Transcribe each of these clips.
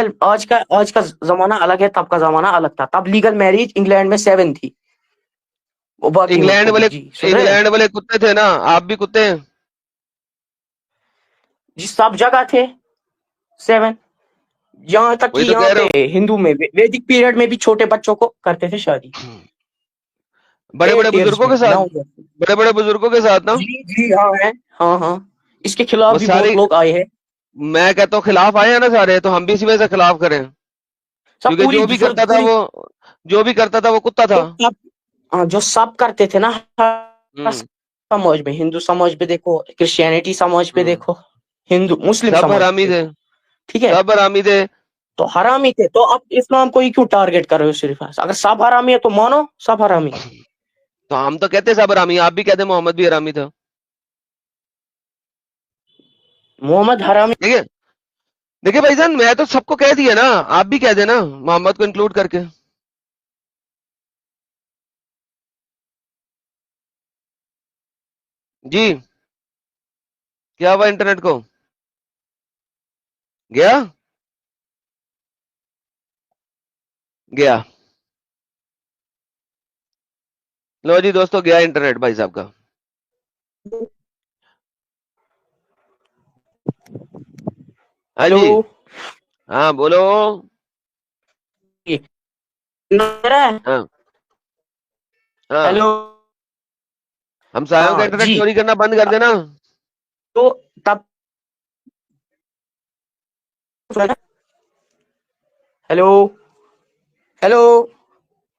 Legal آج کا زمانہ الگ ہے, تب کا زمانہ الگ تھا. تب لیگل میرج انگلینڈ میں 7 تھی. وہ باقی انگلینڈ والے جی سن رہے ہیں انگلینڈ والے کتے تھے نا, آپ بھی کتے ہیں جی, سب جگہ تھے 7. یہاں تک کہ وہی تو یہاں کہہ رہا پہ ہندو میں ویدک پیریڈ میں بھی چھوٹے بچوں کو کرتے تھے شادی ہوں. بڑے بڑے 8 ایئرس بزرگوں میں, کے ساتھ, 9 years میں. بڑے بڑے بزرگوں کے ساتھ نا, جی جی ہاں ہے, ہاں ہاں. اس کے خلاف وہ بھی سارے, بہت لوگ آئے ہیں. میں کہتا ہوں خلاف آئے ہیں نا سارے, تو ہم بھی اسی وجہ سے خلاف کریں, سب کیونکہ جو بھی کرتا تھا وہ کتا تھا. جو سب کرتے تھے نا ہوں سماج میں, ہندو سماج پہ دیکھو, کرسچینٹی سماج پہ ہوں دیکھو, ہندو مسلم سب سماج پہ حرامی تھے, دیکھو, ٹھیک ہے, سب حرامی تھے. تو حرامی تھے. تو اب اسلام کو ہی کیوں ٹارگیٹ کر رہے ہو صرف؟ اگر سب حرامی ہے تو مانو سب حرامی. تو ہم تو کہتے ہیں سب حرامی, آپ بھی کہتے ہیں محمد بھی حرامی تھا. محمد حرامی. دیکھیں بھائی جان, میں تو سب کو کہہ دیا نا, آپ بھی کہہ دیں نا محمد کو انکلوڈ کر کے. جی کیا ہوا انٹرنیٹ کو, گیا گیا لو جی دوستو, گیا انٹرنیٹ بھائی صاحب کا. ہاں ہیلو جی, ہاں بولو. ہاں ہاں, ہیلو. ہم سایوں کا ہاں انٹرنیٹ جی, چوری کرنا بند کر دینا. تو تب ہیلو ہیلو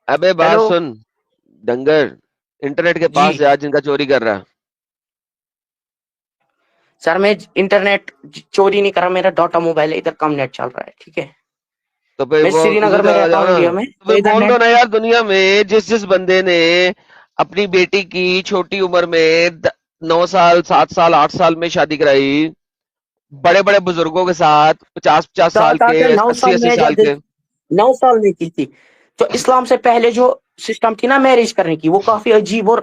ابے بات ہیلو. سن ڈنگر, انٹرنیٹ کے جی پاس جا جن کا چوری کر رہا. سر میں انٹرنیٹ چوری نہیں کر رہا, میرا ڈاٹا موبائل ہے, ادھر کم نیٹ چل رہا ہے, ٹھیک ہے. تو پھر میں وہ سری ادھر نگر میں چلا رہتا جاؤ ہوں, نا, انڈیا میں, تو تو پھر ادھر بول دو نیٹ. نا یار, دنیا میں جس بندے نے اپنی بیٹی کی چھوٹی عمر میں 9 سال 7 سال 8 سال میں شادی کرائی, بڑے بڑے بزرگوں کے ساتھ, 50 سال کے, 9 80 سال 80 میں سال کے. 9 سال میں کی تھی. تو اسلام سے پہلے جو سسٹم تھی نا میرج کرنے کی, وہ کافی عجیب اور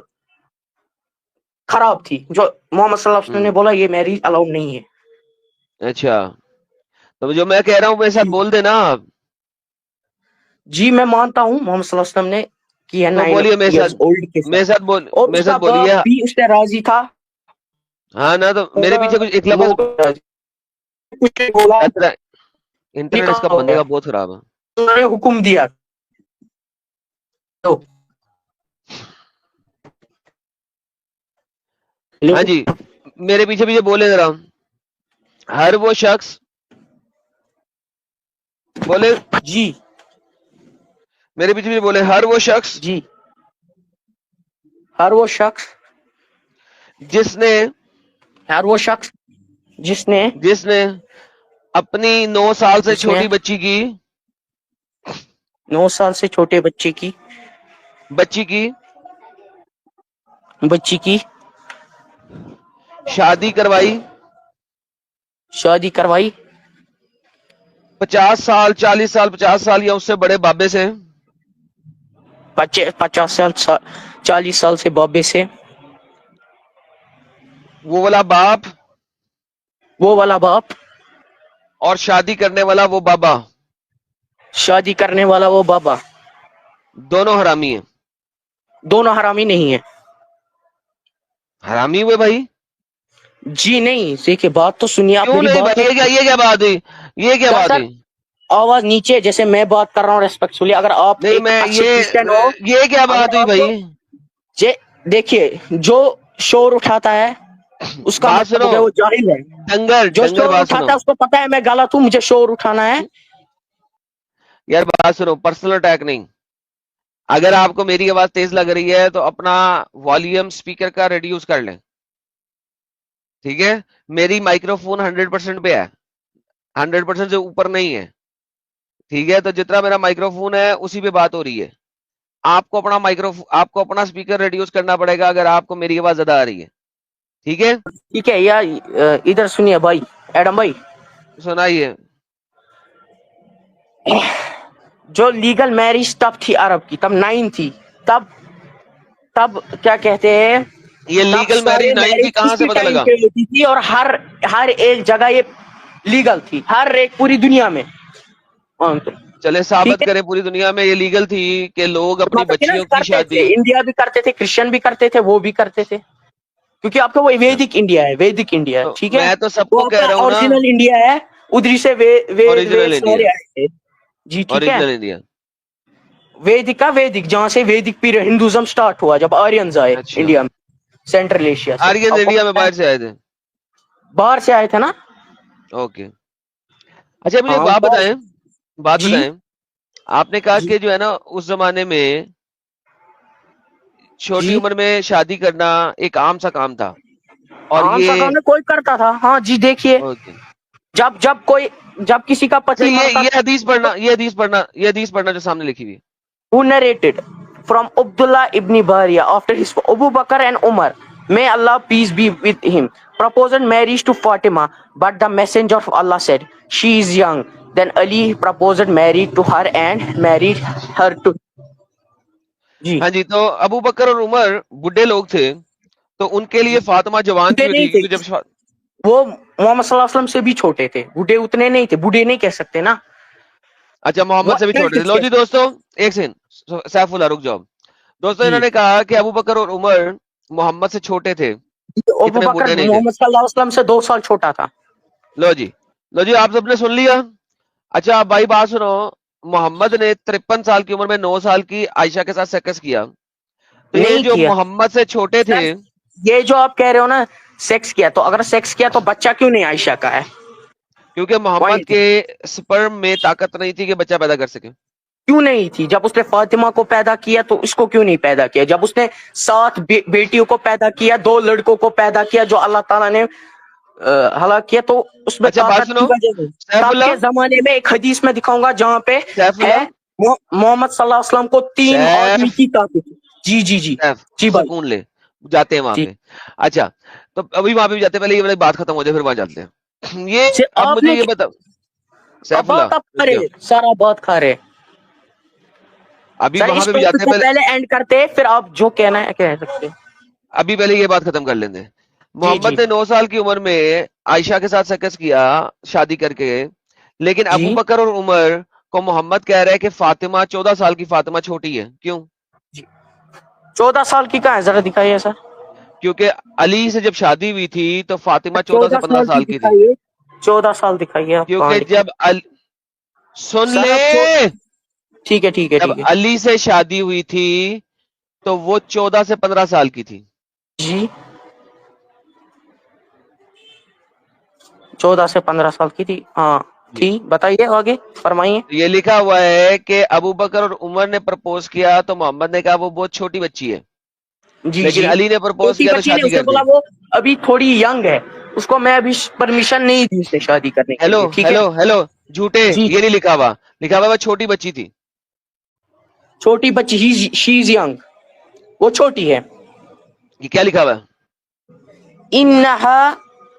خراب تھی. جو محمد صلی اللہ علیہ وسلم نے بولا یہ میرج الاؤڈ نہیں ہے. اچھا, تو جو میں کہہ رہا ہوں میرے ساتھ جی بول دینا آپ. جی میں مانتا ہوں محمد صلی اللہ علیہ وسلم نے کی ہے تو 9 بولیے میرے ایئرز ساتھ, اولڈ کے میرے ساتھ, ساتھ اور میرے اس ساتھ کا بولیے. باپ بھی اس سے راضی تھا. ہاں نا, تو میرے پیچھے کچھ ایک لفظ لوگ کچھ نہیں بولا, انٹرنیٹ اس کا نکاح ہو بندے گیا, کا بہت خراب ہے. انہوں نے حکم دیا. تو ہاں جی, میرے پیچھے پیچھے بولے ذرا, ہر وہ شخص بولے, جی میرے پیچھے پیچھے بولے, ہر وہ شخص جی, ہر وہ شخص جس نے جس نے اپنی 9 سال سے جس نے چھوٹی بچی کی 9 سال سے چھوٹے بچے کی شادی کروائی, شادی کروائی 50 سال 40 سال 50 سال یا اس سے بڑے بابے سے, 50 سال 40 سال سے بابے سے, وہ والا باپ, اور شادی کرنے والا وہ بابا, شادی کرنے والا وہ بابا, دونوں حرامی ہیں. دونوں حرامی نہیں ہے. حرامی ہوئے بھائی, جی نہیں, دیکھیے بات تو سنیے آپ, کیوں میری نہیں بات تو بھائی, یہ کیا بات ہوئی, یہ کیا بات سر ہوئی. آواز نیچے, جیسے میں بات کر رہا ہوں ریسپیکٹفلی, اگر آپ نہیں ایک میں اچھے کرسچن ہو, یہ کیا بات اگر ہوئی آپ کو بھائی. دیکھیے جو شور اٹھاتا ہے اس کا بات مطلب سنو, ہو گیا وہ جاہل ہے. جو ڈنگر شور بات سنو اٹھاتا ہے اس کو پتا ہے میں غلط ہوں, مجھے شور اٹھانا ہے. یار بات سنو, پرسنل اٹیک نہیں. اگر آپ کو میری آواز تیز لگ رہی ہے تو اپنا والیوم سپیکر کا ریڈیوس کر لیں, ٹھیک ہے. میری مائکرو فون 100% پہ ہے, 100% سے اوپر نہیں ہے, ٹھیک ہے. تو جتنا میرا مائکرو فون ہے اسی پہ بات ہو رہی ہے. آپ کو اپنا اسپیکر ریڈیوس کرنا پڑے گا اگر آپ کو میری آواز زیادہ آ رہی ہے, ٹھیک ہے. ٹھیک ہے یار, ادھر سنیے بھائی, ایڈم بھائی سنائیے. جو لیگل میرج تب تھی عرب کی, تب 9 تھی, تب کیا کہتے ہیں, یہ تب لیگل سارے 9 تھی, میرج کہاں سے اسی پتہ ٹائم لگا. پہ ہوتی تھی, اور ہر ایک جگہ یہ لیگل تھی, ہر ایک پوری دنیا میں. ہاں تو چلے ٹھیک ثابت ہے. کریں پوری دنیا میں یہ لیگل تھی کہ لوگ اپنی مطلب کہ نا بچیوں کی کرتے تھے, شادی. انڈیا بھی کرتے تھے, کرسچن بھی کرتے تھے, وہ بھی کرتے تھے, کیونکہ آپ کا وہ ویدک انڈیا ہے, ویدک انڈیا ہے, تو ٹھیک ہے, میں تو سب وہ کو آپ کہہ کا رہا ہوں نا, اوریجنل انڈیا ہے, ادھری سے وید اوریجنل انڈیا, سارے آئے تھے. جی ٹھیک ہے, اوریجنل انڈیا. ویدک کا ویدک, جہاں سے ویدک پیریڈ ہندوازم سٹارٹ ہوا, جب آرینز آئے اچھا, انڈیا میں سینٹرل ایشیا سے. آرین آپ کو انڈیا میں باہر سے آئے تھے. باہر سے آئے تھے نا. اوکے. اچھا مجھے ایک ہاں بات باہر. بتائیں, بات جی بتائیں, آپ نے کہا جی کہ جو ہے نا اس زمانے میں چھوٹی جی, عمر میں شادی کرنا ایک عام سا کام تھا, اور عام سا یہ کام ہے, کوئی کرتا تھا. ہاں جی دیکھیے, اوکے. جب کسی کا اچھا پتی مرتا یہ حدیث پڑھنا, یہ حدیث پڑھنا جو سامنے لکھی ہوئی. who narrated from Abdullah ibn Bariya after his Abu Bakr and Umar, may Allah peace be with him, proposed marriage to Fatima, but the messenger of Allah said, she is young. Then Ali proposed marriage to her and married her to. جی ہاں جی, تو ابو بکر اور عمر بڈھے لوگ تھے, تو ان کے لیے فاطمہ جوان بوڑھے کیوں نہیں تھی, تھے, کیونکہ جب وہ محمد صلی اللہ علیہ وسلم سے بھی چھوٹے تھے, بوڑھے اتنے نہیں تھے, بوڑھے نہیں کہہ سکتے نا. اچھا وہ محمد سے بھی چھوٹے تھے. لو جی دوستو ایک سیکنڈ, سیف اللہ رک جاؤ دوستو. جی, انہوں نے کہا کہ ابو بکر اور عمر محمد سے چھوٹے تھے, ابو اتنے بکر بوڑھے نہیں تھے. محمد صلی اللہ علیہ وسلم سے 2 سال چھوٹا تھا. لو جی, لو جی, آپ سب نے سن لیا. اچھا آپ بھائی بات سنو, محمد نے 53 سال کی عمر میں 9 سال کی عائشہ کے ساتھ سیکس کیا, تو یہ نہیں جو کیا محمد سے چھوٹے تھے, سر, یہ جو آپ کہہ رہے ہو نا سیکس کیا, تو اگر سیکس کیا تو بچہ کیوں نہیں عائشہ کا ہے؟ کیونکہ محمد پوائنٹ کے سپرم میں طاقت نہیں تھی کہ بچہ پیدا کر سکے. کیوں نہیں تھی؟ جب اس نے فاطمہ کو پیدا کیا تو اس کو کیوں نہیں پیدا کیا؟ جب اس نے 7 بیٹیوں کو پیدا کیا, 2 لڑکوں کو پیدا کیا جو اللہ تعالیٰ نے ہلاک کیا, تو اس میں اچھا بات طاقت کی سنو, وجہ سے. سیف تب کے اللہ, زمانے میں ایک حدیث میں دکھاؤں گا جہاں پہ سیف ہے اللہ, محمد صلی اللہ علیہ وسلم کو 3 آدمی سیف کی طاقت تھی. جی جی جی سیف جی بھائی سکون لے, جاتے ہیں وہاں جی. پہ. اچھا تو ابھی وہاں پہ بھی جاتے ہیں, پہلے یہ والی بات ختم ہو جائے پھر وہاں چلتے ہیں. یہ صرف اب آپ مجھے نے یہ بتا, سیف اللہ بات آپ رک کرے, جاؤ, سارا بات کھا رہے ابھی سر. وہاں اس پہ بھی جاتے ٹاپک ہیں کو پہلے, پہلے اینڈ کرتے, پھر آپ جو کہنا ہے کہہ سکتے. ابھی پہلے یہ بات ختم کر لیں گے. جی جی محمد نے 9 سال کی عمر میں عائشہ کے ساتھ سیکس کیا شادی کر کے, لیکن جی. ابو بکر اور عمر کو محمد کہہ رہا ہے کہ فاطمہ 14 سال کی فاطمہ چھوٹی ہے. کیوں؟ 14 سال کی کہاں ہے, ذرا دکھائیے سر. کیونکہ علی سے جب شادی ہوئی تھی تو فاطمہ 14 سے 14 15 کی سال کی تھی. دکھائیے, 14 سال دکھائیے, آپ کہاں کیونکہ لکھا سن سر لے, آپ ٹھیک ہے ٹھیک ہے جب ٹھیک ہے. علی سے شادی ہوئی تھی تو وہ 14 سے 15 سال کی تھی. جی 14 سے 15 سال کی تھی, ہاں جی, تھی. بتائیے آگے, فرمائیے. یہ لکھا ہوا ہے کہ ابو بکر اور عمر نے پرپوز کیا تو محمد نے کہا وہ بہت چھوٹی بچی ہے, جی لیکن جی, علی نے پرپوز چھوٹی کیا تو بچی نے شادی اس نے کر دی. بولا وہ ابھی تھوڑی ینگ ہے, اس کو میں ابھی پرمیشن نہیں دی اس نے شادی کرنے کے ہیلو لیے. ٹھیک ہے ہیلو ہیلو, جھوٹے, جی, یہ نہیں لکھا ہوا, لکھا ہوا وہ چھوٹی بچی تھی. چھوٹی بچی, شی از ینگ, وہ چھوٹی ہے. یہ کیا لکھا ہوا ہے؟ انہا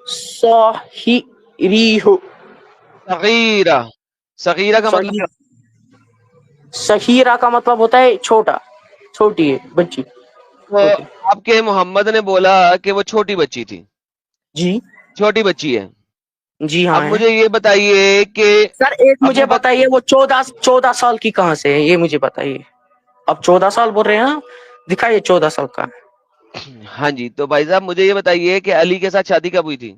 صاحریہ, صغیرہ, صغیرہ کا مطلب کیا؟ صغیرہ کا مطلب ہوتا ہے چھوٹا, چھوٹی ہے بچی, تو چھوٹی. آپ کے محمد نے بولا کہ وہ چھوٹی بچی تھی, جی چھوٹی بچی ہے. جی اب ہاں ہے. مجھے یہ بتائیے کہ سر ایک مجھے ابو بکر, بتائیے, وہ 14 سال کی کہاں سے ہے, یہ مجھے بتائیے. اب 14 سال بول رہے ہیں نا, دکھائیے 14 سال کا. ہاں جی, تو بھائی صاحب مجھے یہ بتائیے کہ علی کے ساتھ شادی کب ہوئی تھی؟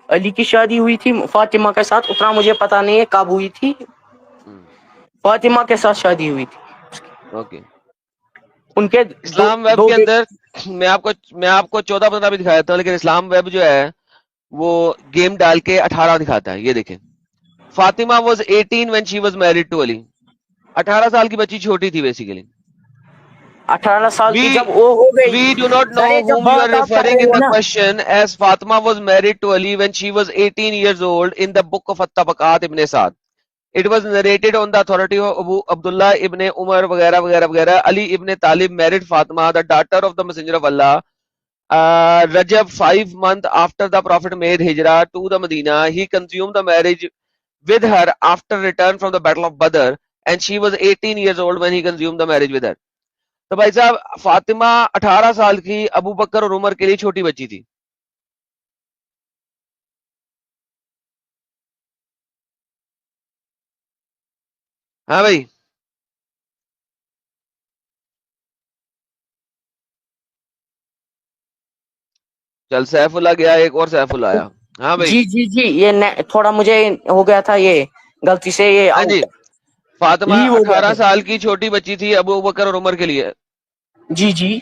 علی کی شادی ہوئی تھی فاطمہ کے ساتھ, اتنا مجھے پتا نہیں ہے کب ہوئی تھی. فاطمہ کے ساتھ شادی ہوئی تھی. اوکے. ان کے اسلام ویب دو کے بیٹے. اندر میں آپ کو 14-15 بھی دکھایا تھا, لیکن اسلام ویب جو ہے وہ گیم ڈال کے 18 دکھاتا ہے. یہ دیکھیں, Fatima was 18 when she was married to علی. 18 سال کی بچی چھوٹی تھی بیسیکلی. 18 سال کی جب We وہ ہو گئی, we do not سر یہ know جب whom you are بات آپ کر referring رہے in ہو the نا, question, as Fatima was married to Ali when she was 18 years old in the book of At-Tabaqat ibn Sa'd. It was narrated on the authority of Abu Abdullah ibn Umar وغیرہ وغیرہ وغیرہ. Ali ibn Talib married Fatima, the daughter of the Messenger of Allah, Rajab 5 months after the Prophet made Hijrah to the Medina. He consumed the marriage with her after return from the Battle of Badr, and she was 18 years old when he consumed the marriage with her. تو بھائی صاحب فاطمہ 18 سال کی ابو بکر اور عمر کے لیے چھوٹی بچی تھی. ہاں بھائی چل سیف اللہ گیا, ایک اور سیف اللہ آیا. ہاں بھائی. جی جی جی یہ تھوڑا مجھے ہو گیا تھا یہ غلطی سے یہ ہاں جی, آؤٹ فاطمہ لیو ہو گیا 18 تھا. سال کی چھوٹی بچی تھی ابو بکر اور عمر کے لیے, جی جی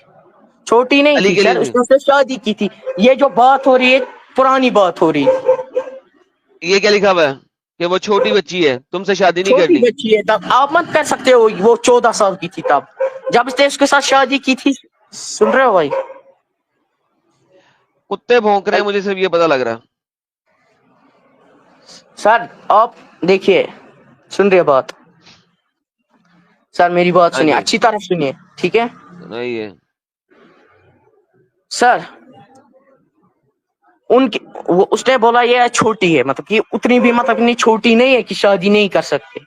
چھوٹی نہیں علی تھی کے سر, لیے اس نہیں. نے اس سے شادی کی تھی. یہ جو بات ہو رہی ہے پرانی بات ہو رہی ہے. یہ کیا لکھا ہوا ہے کہ وہ چھوٹی بچی ہے, تم سے شادی نہیں چھوٹی کرنی. بچی ہے تب آپ مت کر سکتے ہو, وہ 14 سال کی تھی تب جب اس نے اس کے ساتھ شادی کی تھی. سن رہے ہو بھائی؟ کتے بھونک رہے ہیں مجھے صرف یہ پتا لگ رہا. سر آپ دیکھیے, سن رہے بات سر, میری بات ہاں سنیے, جی اچھی طرح سنیے, ٹھیک ہے سنائیے. سر. اس نے بولا یہ چھوٹی ہے, مطلب کہ اتنی بھی مطلب نہیں چھوٹی نہیں ہے کہ شادی نہیں کر سکتے.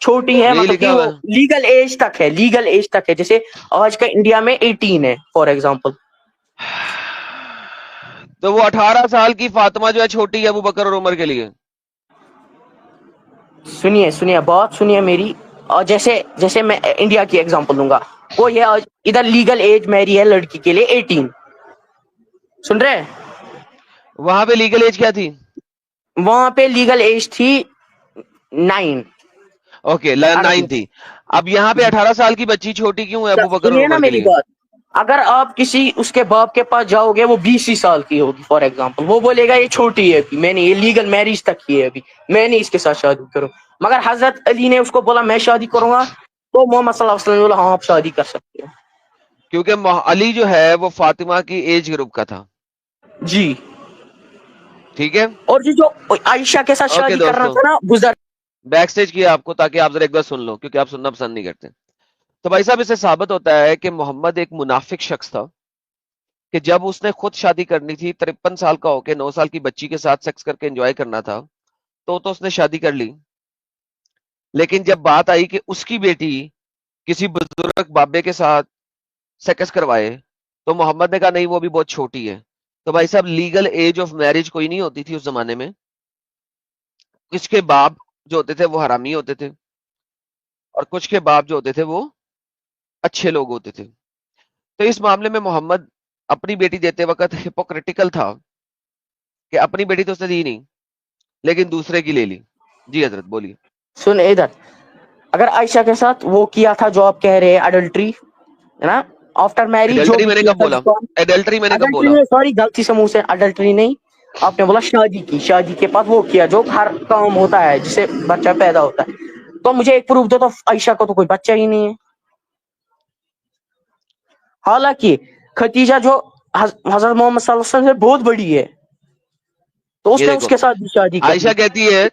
چھوٹی ہے یہی مطلب کہ لکھا ہوا وہ ہے. لیگل ایج تک ہے, لیگل ایج تک ہے. جیسے آج کا انڈیا میں 18 ہے فار ایگزامپل. تو وہ 18 سال کی فاطمہ جو ہے چھوٹی ہے ابو بکر اور عمر کے لیے. سنیے سنیے بات سنیے میری. اور جیسے جیسے میں انڈیا کی ایگزامپل دوں گا, وہ یہ ادھر لیگل ایج میری ہے لڑکی کے لیے 18. سن رہے ہیں؟ وہاں پہ لیگل ایج کیا تھی؟ وہاں پہ لیگل ایج تھی 9. اوکے 9 تھی. اب یہاں پہ 18 سال کی بچی چھوٹی کیوں ہے ابو بکر اور سنیے نا عمر کے میری لیے؟ بات. اگر آپ کسی اس کے باپ کے پاس جاؤ گے, وہ 20 سال کی ہوگی فار ایگزامپل, وہ بولے گا یہ چھوٹی ہے ابھی, میں نے یہ لیگل میرج تک کی ہے ابھی, میں نہیں اس کے ساتھ شادی کروں. مگر حضرت علی نے اس کو بولا میں شادی کروں گا, تو محمد صلی اللہ علیہ وسلم نے بولا ہاں آپ شادی کر سکتے ہو. کیونکہ علی جو ہے وہ فاطمہ کی ایج گروپ کا تھا. جی. ٹھیک ہے. اور جو عائشہ کے ساتھ اوکے شادی کرنا دوستوں, تھا نا گزر. بیک سٹیج کیا آپ کو تاکہ آپ ذرا ایک بار سن لو, کیونکہ آپ سننا پسند نہیں کرتے. تو بھائی صاحب اس سے ثابت ہوتا ہے کہ محمد ایک منافق شخص تھا کہ جب اس نے خود شادی کرنی تھی, 53 سال کا ہو کے 9 سال کی بچی کے ساتھ سیکس کر کے انجوائے کرنا تھا, تو اس نے شادی کر لی. لیکن جب بات آئی کہ اس کی بیٹی کسی بزرگ بابے کے ساتھ سیکس کروائے, تو محمد نے کہا نہیں وہ بھی بہت چھوٹی ہے. تو بھائی صاحب لیگل ایج آف میرج کوئی نہیں ہوتی تھی اس زمانے میں. کچھ کے باپ جو ہوتے تھے وہ حرامی ہوتے تھے, اور کچھ کے باپ جو ہوتے تھے وہ اچھے لوگ ہوتے تھے. تو اس معاملے میں محمد اپنی بیٹی دیتے وقت ہپوکریٹیکل تھا کہ اپنی بیٹی تو اس نے دی نہیں, لیکن دوسرے کی لے لی. جی حضرت بولیے. سن ادھر, اگر عائشہ کے ساتھ وہ کیا تھا جو آپ کہہ رہے ہیں اڈلٹری ہے نا, آفٹر میرج جو ایڈلٹری بھی میں نے کیا کب تھا بولا؟ جس کو ایڈلٹری میں نے کب اڈلٹری بولا؟ میں, سوری غلطی سے منہ سے, اڈلٹری نہیں, آپ نے بولا شادی کی, شادی کے بعد وہ کیا جو ہر کام ہوتا ہے جسے بچہ پیدا ہوتا ہے. تو مجھے ایک پروف دو تو عائشہ کو تو کوئی بچہ ہی نہیں ہے. حالانکہ ختیجہ جو حضرت محمد صلی اللہ علیہ وسلم سے بہت بڑی ہے, تو اس یہ نے اس دیکھو کے ساتھ بھی شادی کر لی. عائشہ کہتی ہے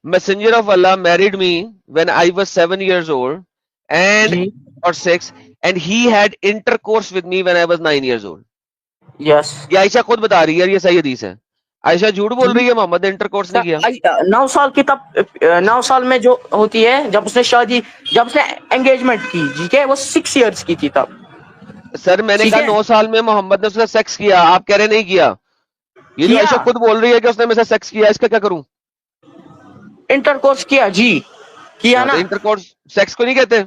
messenger of Allah married me when I was 7 years old and G or 6 and he had intercourse with me when I was 9 years old. یس. یہ عائشہ خود بتا رہی ہے, یہ صحیح حدیث ہے. عائشہ جھوٹ بول رہی ہے, محمد نے انٹرکورس نہیں کیا. 9 سال کی تب 9 سال میں جو ہوتی ہے جب اس نے شادی, جب اس نے انگیجمنٹ کی, ٹھیک ہے, وہ 6 ایئرس کی تھی تب. سر میں نے ٹھیک کہا ہے 9 سال میں محمد نے اس سے سیکس کیا, آپ کہہ رہے نہیں کیا. یہ جو کیا عائشہ خود بول رہی ہے کہ اس نے میرے سے سیکس کیا, اس کا کیا کروں؟ انٹر کورس کیا, جی کیا ہاں تو نا انٹرکورس سیکس کو نہیں کہتے.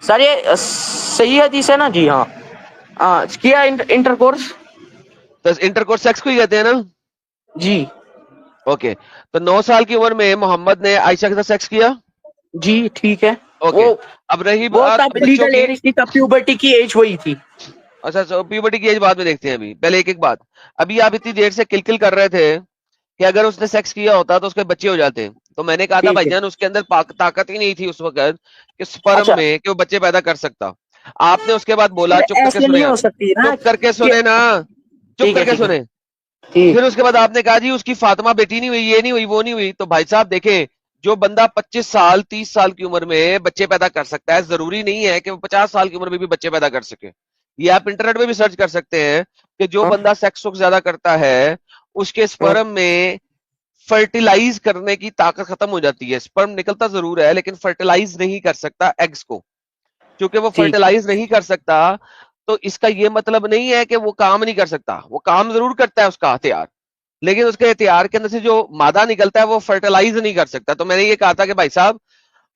سر, یہ صحیح حدیث ہے نا. جی ہاں کیا انٹر کورس. تو انٹرکورس سیکس کو ہی کہتے ہیں نا. جی اوکے, تو 9 سال کی عمر میں محمد نے عائشہ کے ساتھ سیکس کیا. جی ٹھیک ہے. اوکے, اب رہی وہ بات تب بچوں لیگل کی. ایج تھی, تب پیوبرٹی کی ایج وہی تھی. اچھا پیوبرٹی کی ایج بعد میں دیکھتے ہیں, ابھی پہلے ایک بات. ابھی آپ اتنی دیر سے کل کر رہے تھے کہ اگر اس نے سیکس کیا ہوتا تو اس کے بچے ہو جاتے. تو میں نے کہا تھا ٹھیک بھائی ہے. جان اس کے اندر طاقت ہی نہیں تھی اس وقت کہ سپرم اچھا میں کہ وہ بچے پیدا کر سکتا. آپ نے اس کے بعد بولا, چپ کر کے ایسے سنے نہیں ہو آپ, سکتی نا چپ کر کے کہ سنے نا, چپ ٹھیک کر ہے کے ٹھیک ہے سنے. ٹھیک. پھر اس کے بعد آپ نے کہا جی اس کی فاطمہ بیٹی نہیں ہوئی, یہ نہیں ہوئی, وہ نہیں ہوئی. تو بھائی صاحب دیکھیں, جو بندہ 25 سال 30 سال کی عمر میں بچے پیدا کر سکتا ہے, ضروری نہیں ہے کہ وہ 50 سال کی عمر میں بھی بچے پیدا کر سکے. یہ آپ انٹرنیٹ پہ بھی سرچ کر سکتے ہیں کہ جو ہاں بندہ سیکس وقت زیادہ کرتا ہے اس کے ہاں سپرم میں فرٹیلائز کرنے کی طاقت ختم ہو جاتی ہے. سپرم نکلتا ضرور ہے لیکن فرٹیلائز نہیں کر سکتا ایگز کو. چونکہ وہ ٹھیک. فرٹیلائز نہیں کر سکتا تو اس کا یہ مطلب نہیں ہے کہ وہ کام نہیں کر سکتا, وہ کام ضرور کرتا ہے اس کا ہتھیار, لیکن اس کے ہتھیار کے اندر سے جو مادہ نکلتا ہے وہ فرٹیلائز نہیں کر سکتا. تو میں نے یہ کہا تھا کہ بھائی صاحب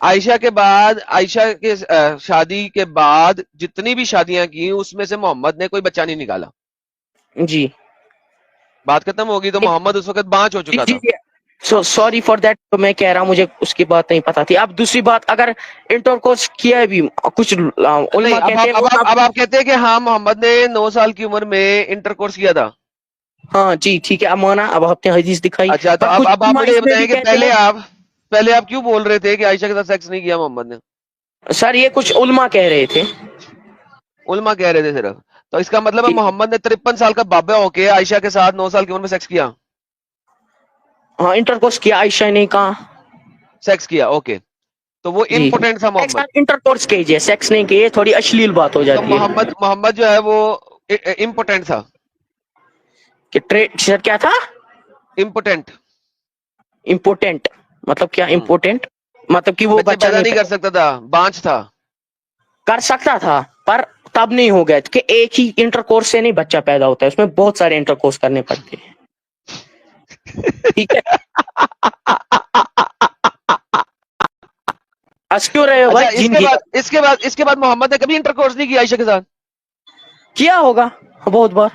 عائشہ کے بعد, عائشہ کے شادی کے بعد جتنی بھی شادیاں کی اس میں سے محمد نے کوئی بچہ نہیں نکالا. جی بات ختم ہوگی. تو محمد اس وقت بانچ ہو جی چکا جی تھا. جی سوری فار دیٹ. تو میں کہہ رہا ہوں مجھے اس کی بات نہیں پتا تھی. اب دوسری بات, اگر انٹر کورس کیا بھی کچھ نہیں, علماء اب کہتے آپ ہیں اب وہ آپ اب آپ کہتے ہیں کہ ہاں محمد نے 9 سال کی عمر میں انٹر کورس کیا تھا. ہاں جی ٹھیک ہے, اب مانا, اب آپ نے حدیث دکھائی. اچھا, تو پر اب کچھ اب آپ علماء مجھے یہ اس میں بتائیں بھی کہ کہتے ہیں. پہلے آپ کیوں بول رہے تھے کہ عائشہ کے ساتھ سیکس نہیں کیا محمد نے؟ سر یہ کچھ علماء کہہ رہے تھے. علماء کہہ رہے تھے صرف. تو اس کا مطلب ہے ٹھیک ہے. محمد نے 53 سال کا بابا ہو کے عائشہ کے ساتھ 9 سال کی عمر میں سیکس کیا. ہاں انٹر کورس کیا, عائشہ نے کہا. سیکس کیا, اوکے. تو وہ جی امپوٹنٹ تھا محمد. انٹر کورس کیجیے, سیکس نہیں کیجیے, تھوڑی اشلیل بات ہو تو جاتی ہے. محمد جو ہے وہ امپوٹنٹ تھا. کہ سر کیا تھا, امپوٹنٹ. امپورٹنٹ مطلب کیا امپورٹنٹ, مطلب کہ وہ بچے بچہ پیدا نہیں نہیں کر سکتا تھا, بانچ تھا. کر سکتا تھا پر تب نہیں ہو گیا کہ ایک ہی انٹر کورس سے نہیں بچہ پیدا ہوتا ہے, اس میں بہت سارے انٹر کورس کرنے پڑتے ہیں. ٹھیک ہے, ہنس کیوں رہے ہو اچھا, بھائی, جن کی اس کے بعد محمد نے کبھی انٹر کورس نہیں کیا عائشہ کے ساتھ؟ کیا ہوگا بہت بار.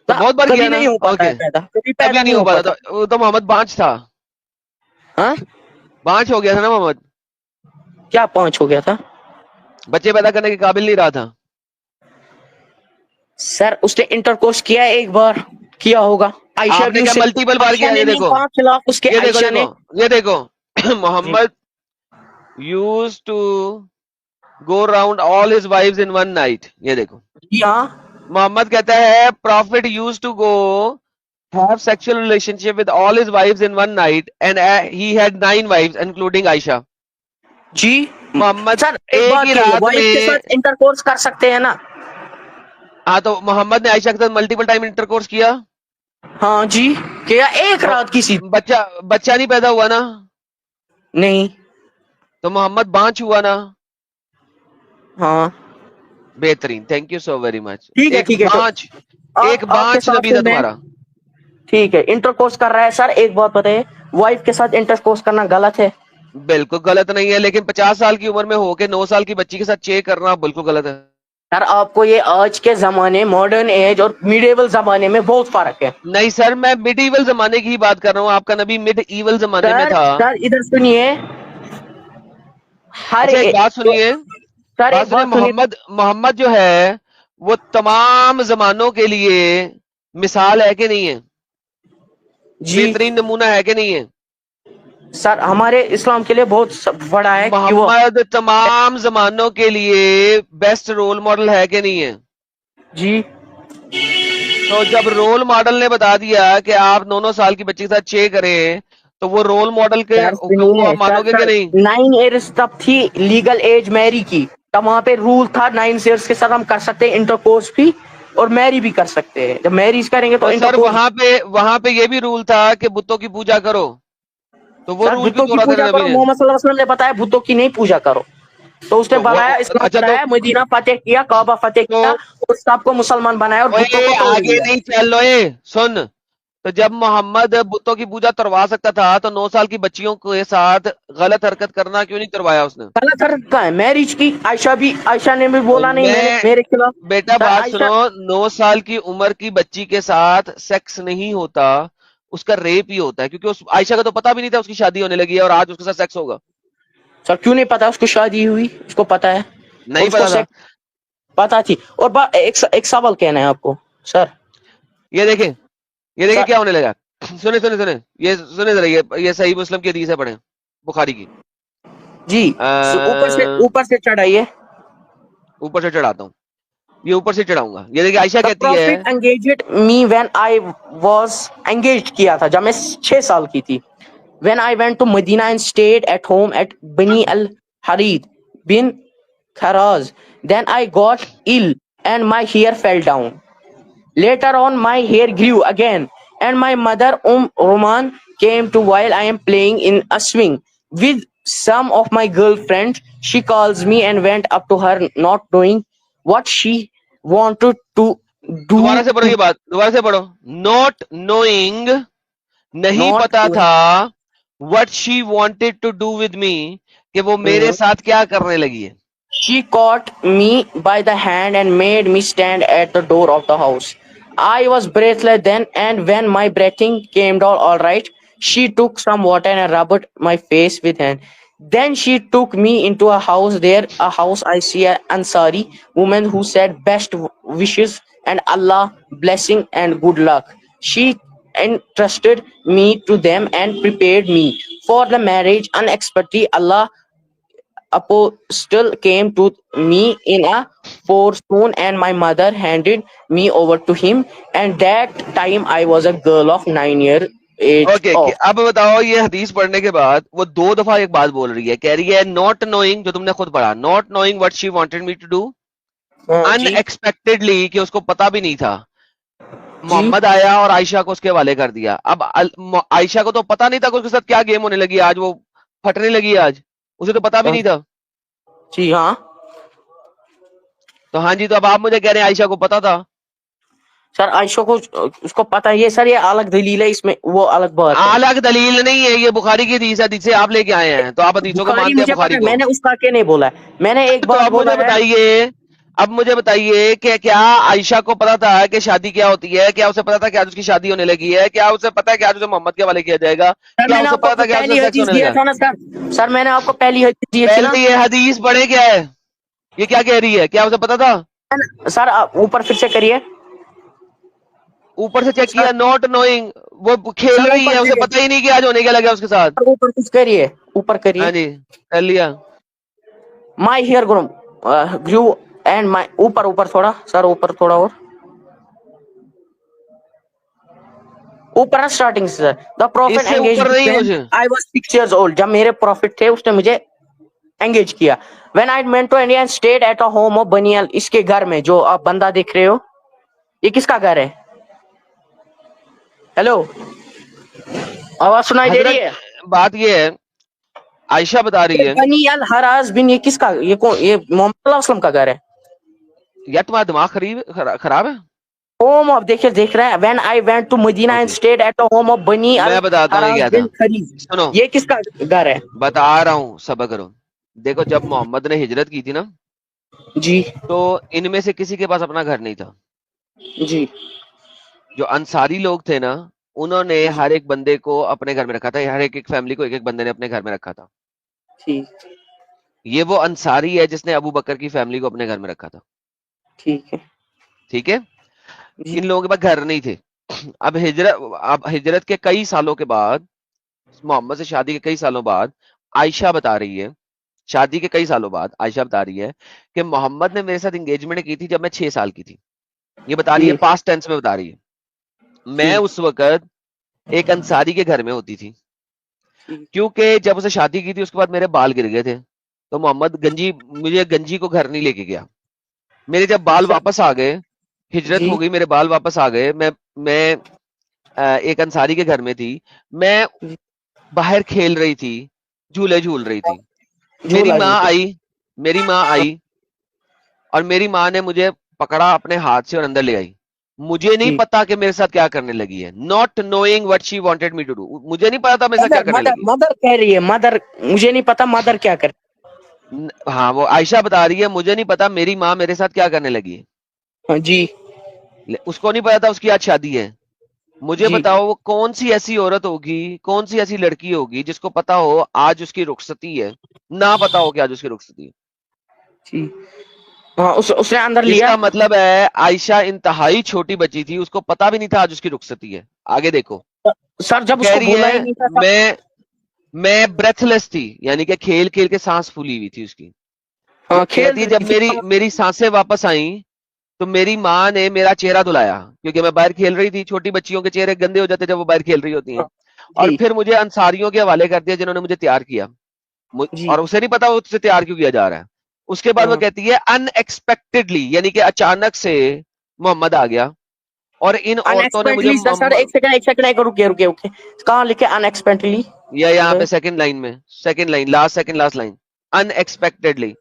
تو بہت بار کبھی کیا نا, نہیں ہو پاتا اوکے. ہے پیدا, کبھی کبھی پیدا نہیں نہیں ہو ہو پاتا. پاتا. تو محمد بانچ تھا, ہاں بانچ ہو گیا تھا نا محمد. کیا 5 ہو گیا تھا؟ بچے پیدا کرنے کے قابل نہیں رہا تھا. سر اس نے انٹر کورس کیا ایک بار, کیا ہوگا. عائشہ آپ بھی نے کیا اس سے, ملٹیپل بار عائشہ کیا؟ نے یہ نہیں دیکھو, کہا خلاف اس کے, یہ دیکھو, عائشہ نے. یہ دیکھو. جی محمد used to go round all his wives in one night. یہ دیکھو, ہاں محمد کہتا ہے prophet used to go have sexual relationship with all his wives in one night and he had 9 wives including Aisha. جی محمد سر ایک ایک بات ہی کہیے, رات وائف کے میں, ساتھ انٹر کورس کر سکتے ہیں نا. ہاں, تو محمد نے عائشہ کے ساتھ ملٹیپل ٹائم انٹر کورس کیا. ہاں جی, کیا ایک تو رات کسی. بچہ نہیں پیدا ہوا نا, نہیں. تو محمد بانچ ہوا نا. ہاں بہترین, thank you so very much. ٹھیک ہے, ٹھیک ہے. تو ایک آپ کے بانچ ساتھ نبی ہوں تھا میں, تمہارا. ٹھیک ہے. انٹر کورس کر رہا ہے سر, ایک بات بتائیے, وائف کے ساتھ انٹر کورس کرنا غلط ہے؟ بالکل غلط نہیں ہے, لیکن 50 سال کی عمر میں ہو کے 9 سال کی بچی کے ساتھ چیک کرنا بالکل غلط ہے. سر آپ کو یہ آج کے زمانے, ماڈرن ایج اور میڈیول زمانے میں بہت فرق ہے. نہیں سر, میں مڈ ایول زمانے کی ہی بات کر رہا ہوں. آپ کا نبی مڈ ایول زمانے میں سر تھا. سر ادھر سنیے, ہر اچھا, ایک بات سنیے, سر ایک بات سنیے. محمد جو ہے وہ تمام زمانوں کے لیے مثال ہے کہ نہیں ہے؟ جی بہترین نمونہ ہے کہ نہیں ہے؟ سر ہمارے اسلام کے لیے بہت بڑا ہے کہ وہ, محمد تمام زمانوں کے لیے بیسٹ رول ماڈل ہے کہ نہیں ہے؟ جی تو جب رول ماڈل نے بتا دیا کہ آپ 9 سال کی بچی کے ساتھ چے کریں, تو وہ رول ماڈل کے سر حکم کو سنیے, آپ مانو سر گے کہ سر نہیں؟ 9 ایئرس تب تھی لیگل ایج میری کی, تب وہاں پہ رول تھا 9 ایئرس کے ساتھ ہم کر سکتے ہیں انٹر کورس بھی, اور میری بھی کر سکتے ہیں. جب میریج کریں گے تو انٹر سر کورس. وہاں پہ یہ بھی رول تھا کہ بتوں کی پوجا کرو, تو وہ سر رول کیوں بتوں کی توڑا پوجا تیرے نبی کرو, نے؟ محمد صلی اللہ علیہ وسلم نے بتایا بتوں کی نہیں پوجا کرو. تو اس نے تو بنایا, اسلام اچھا, بنایا, مدینہ فتح کیا, کعبہ فتح تو کیا, اور سب کو مسلمان بنایا, اور بتوں کو توڑ آگے دیا. نہیں چل لو, سن. تو جب محمد بتوں کی پوجا کروا سکتا تھا, تو 9 سال کی بچیوں کے ساتھ غلط حرکت کرنا کیوں نہیں کروایا اس نے؟ غلط حرکت کا ہے میریج کی. عائشہ نے بھی بولا نہیں میں نے میرے خلاف. بیٹا سر بات عائشہ, سنو, 9 سال کی عمر کی بچی کے ساتھ سیکس نہیں ہوتا, اس کا ریپ ہی ہوتا ہے, کیونکہ اس عائشہ کا تو پتا بھی نہیں تھا اس کی شادی ہونے لگی ہے اور آج اس کے ساتھ سیکس ہوگا. سر کیوں نہیں پتا, اس کو شادی ہوئی, اس کو پتا ہے, اور نہیں اس کو پتا تھا. پتا تھی. اور ایک سوال کہنا ہے آپ کو سر. یہ دیکھیں سر کیا ہونے لگا. سنیں یہ سنیں ذرا, یہ صحیح مسلم کی حدیث ہے, پڑھیں بخاری کی. جی اوپر سے چڑھائیے, اوپر سے چڑھاتا ہوں, یہ اوپر سے چڑھاؤں گا. یہ دیکھیں عائشہ The کہتی ہے, prophet engaged me when I was engaged کیا تھا جب میں 6 سال کی تھی. When I went to Medina and stayed at home at Bani al-Harith bin Kharaz, then I got ill and my hair fell down. Later on my hair grew again and my mother Roman came to while I am playing in a swing with some of my girlfriends. She calls me and went up to her not knowing what she wanted to do دوبارہ سے پڑھو to. یہ بات, دوبارہ سے پڑھو. Note knowing نہیں not پتا even. تھا what she wanted to do with me کہ وہ میرے Mhm. ساتھ کیا کرنے لگی ہے. She caught me by the hand and made me stand at the door of the house. I was breathless then, and when my breathing came down all right, she took some water and rubbed my face with hand. Then she took me into a house. There, a house, I see an Ansari woman who said best wishes and Allah blessing and good luck. She entrusted me to them and prepared me for the marriage. Unexpectedly, Allah apostle came to me in a fortune and my mother handed me over to him, and that time I was a girl of 9 year age okay of. اب بتاؤ یہ حدیث پڑھنے کے بعد وہ 2 دفعہ ایک بات بول رہی ہے, کہہ رہی ہے ناٹ نوئنگ, جو تم نے خود پڑھا, not knowing what she wanted me to do, unexpectedly کہ اس کو پتا بھی نہیں تھا. جی محمد آیا اور عائشہ کو اس کے حوالے کر دیا. اب عائشہ کو تو پتا نہیں تھا کہ اس کے ساتھ کیا گیم ہونے لگی, آج وہ پھٹنے لگی, آج اسے تو پتا بھی نہیں تھا. جی ہاں تو ہاں جی, تو اب آپ مجھے کہہ رہے ہیں عائشہ کو پتا تھا. سر عائشہ کو اس کو پتا ہے, یہ سر یہ الگ دلیل ہے, اس میں وہ الگ بات ہے. الگ دلیل نہیں ہے, یہ بخاری کی حدیث ہے, حدیثیں آپ لے کے آئے ہیں, تو آپ حدیثوں کو بخاری مانتے ہیں مجھے پتا بخاری ہے, کو. میں نے اس کا کے نہیں بولا ہے, میں نے ایک تو بات اب بولا مجھے ہے. بتائیے, اب مجھے بتائیے کہ کیا عائشہ کو پتا تھا کہ شادی کیا ہوتی ہے, کیا اسے پتا تھا کہ آج اس کی شادی ہونے لگی ہے, کیا اسے پتا ہے کہ آج اسے محمد کے حوالے کیا جائے گا, سر کیا میں نے اسے آپ پتا کو تھا کہ آج اسے پہلی سیکس حدیث ہونے دیا لگا. تھا نا سر میں نے آپ کو پہلی حدیث دی تھی نا. پہلے یہ حدیث پڑھے کیا ہے, یہ کیا کہہ رہی ہے, کیا اسے پتا تھا؟ سر آپ اوپر پھر سے کریے. اوپر سے چیک سر کیا, ناٹ نوئنگ, وہ کھیل سر رہی اوپر ہے, اسے کریے, پتا ہی نہیں کہ آج ہونے کیا لگا اس کے ساتھ. اوپر کچھ کریے, اوپر کریے. ہاں جی, کر لیا. My hair grew and my اوپر تھوڑا سر, اوپر تھوڑا اور اوپر ہے اسٹارٹنگ سے سر. دا اس پروفیٹ سے انگیج اوپر نہیں when کچھ. I was 6 years old. جب میرے پروفیٹ تھے اس نے مجھے انگیج کیا. when I went to India and stayed at a home of بنیال, اس کے گھر میں جو آپ بندہ دیکھ رہے ہو, یہ کس کا گھر ہے؟ ہیلو, آواز سنائی دے حضرت رہی ہے؟ بات یہ ہے, عائشہ بتا رہی ہے, بنی الحراز بن, یہ کس کا, یہ کون, یہ محمد صلی اللہ علیہ وسلم کا گھر ہے. یا تمہارا دماغ خراب ہے. ہوم آف دیکھ رہے ہیں. when I went to Medina and okay, stayed at the home of بنی میں بتاتا ہوں یہ الحراز کیا تھا, بن خریف, سنو یہ کس کا گھر ہے؟ بتا رہا ہوں, صبر کرو. دیکھو جب محمد نے ہجرت کی تھی نا, جی تو ان میں سے کسی کے پاس اپنا گھر نہیں تھا. جی جو انصاری لوگ تھے نا, انہوں نے ہر ایک بندے کو اپنے گھر میں رکھا تھا, ہر ایک فیملی کو ایک ایک بندے نے اپنے گھر میں رکھا تھا. ٹھیک یہ وہ انصاری ہے جس نے ابو بکر کی فیملی کو اپنے گھر میں رکھا تھا. ٹھیک ہے. ٹھیک ہے, جی ان لوگوں کے پاس گھر نہیں تھے. اب ہجرت کے کئی سالوں کے بعد, محمد سے شادی کے کئی سالوں بعد, عائشہ بتا رہی ہے, شادی کے کئی سالوں بعد عائشہ بتا رہی ہے کہ محمد نے میرے ساتھ انگیجمنٹ کی تھی جب میں 6 سال کی تھی. یہ بتا رہی ہے, جی پاسٹ ٹینس میں بتا رہی ہے. میں ٹھیک اس وقت ایک انصاری کے گھر میں ہوتی تھی, ٹھیک کیونکہ جب اسے شادی کی تھی اس کے بعد میرے بال گر گئے تھے, تو محمد مجھے گنجی کو گھر نہیں لے کے گیا. میرے جب بال سر. واپس آ گئے, ہجرت جی ہو گئی, میرے بال واپس آ گئے, میں ایک انصاری کے گھر میں تھی, میں جی. باہر کھیل رہی تھی, جھولے جھول رہی تھی. جھولا جھول. میری ماں آئی اور میری ماں نے مجھے پکڑا اپنے ہاتھ سے اور اندر لے آئی. مجھے نہیں جی پتا کہ میرے ساتھ کیا کرنے لگی ہے, not knowing what she wanted me to do, مجھے نہیں پتا تھا میرے ساتھ کیا کرنے لگی ہے. مدر کہہ رہی ہے, مدر مجھے نہیں پتا مدر کیا کر. ہاں, وہ عائشہ بتا رہی ہے مجھے نہیں پتا میری ماں میرے ساتھ کیا کرنے لگی ہے. جی اس کو نہیں پتا تھا اس کی آج شادی ہے. مجھے جی بتاؤ وہ کون سی ایسی عورت ہوگی, کون سی ایسی لڑکی ہوگی جس کو پتا ہو آج اس کی رخصتی ہے, نہ پتا ہو کہ آج اس کی رخصتی ہے. جی ہاں, اس نے اندر اس لیا. کا مطلب ہے عائشہ انتہائی چھوٹی بچی تھی, اس کو پتا بھی نہیں تھا آج اس کی رخصتی ہے. آگے دیکھو, سر وہ جب اس کہہ کو رہی بولا ہی ہے نہیں تھا. میں بریتھ لیس تھی, یعنی کہ کھیل کھیل کے سانس پھولی ہوئی تھی اس کی. وہ ہاں کھیل کہتی ہے رہی جب تھی پھر. میری سانسیں واپس آئیں تو میری ماں نے میرا چہرہ دھلایا, کیونکہ میں باہر کھیل رہی تھی. چھوٹی بچیوں کے چہرے گندے ہو جاتے جب وہ باہر کھیل رہی ہوتی ہیں. اور جی پھر مجھے انصاریوں کے حوالے کر دیا جنہوں نے مجھے تیار کیا, جی اور اسے نہیں پتا اس سے تیار کیوں کیا جا رہا ہے. اس کے بعد وہ ہاں. کہتی ہے ان ایکسپیکٹڈلی, یعنی کہ اچانک سے محمد آ گیا اور ان عورتوں نے مجھے سر ایک سیکنڈ رکے کہاں لکھے ان ایکسپیکٹلی. یا یہاں پہ سیکنڈ لائن میں, سیکنڈ لائن, لاسٹ لائن, ان ایکسپیکٹڈلی.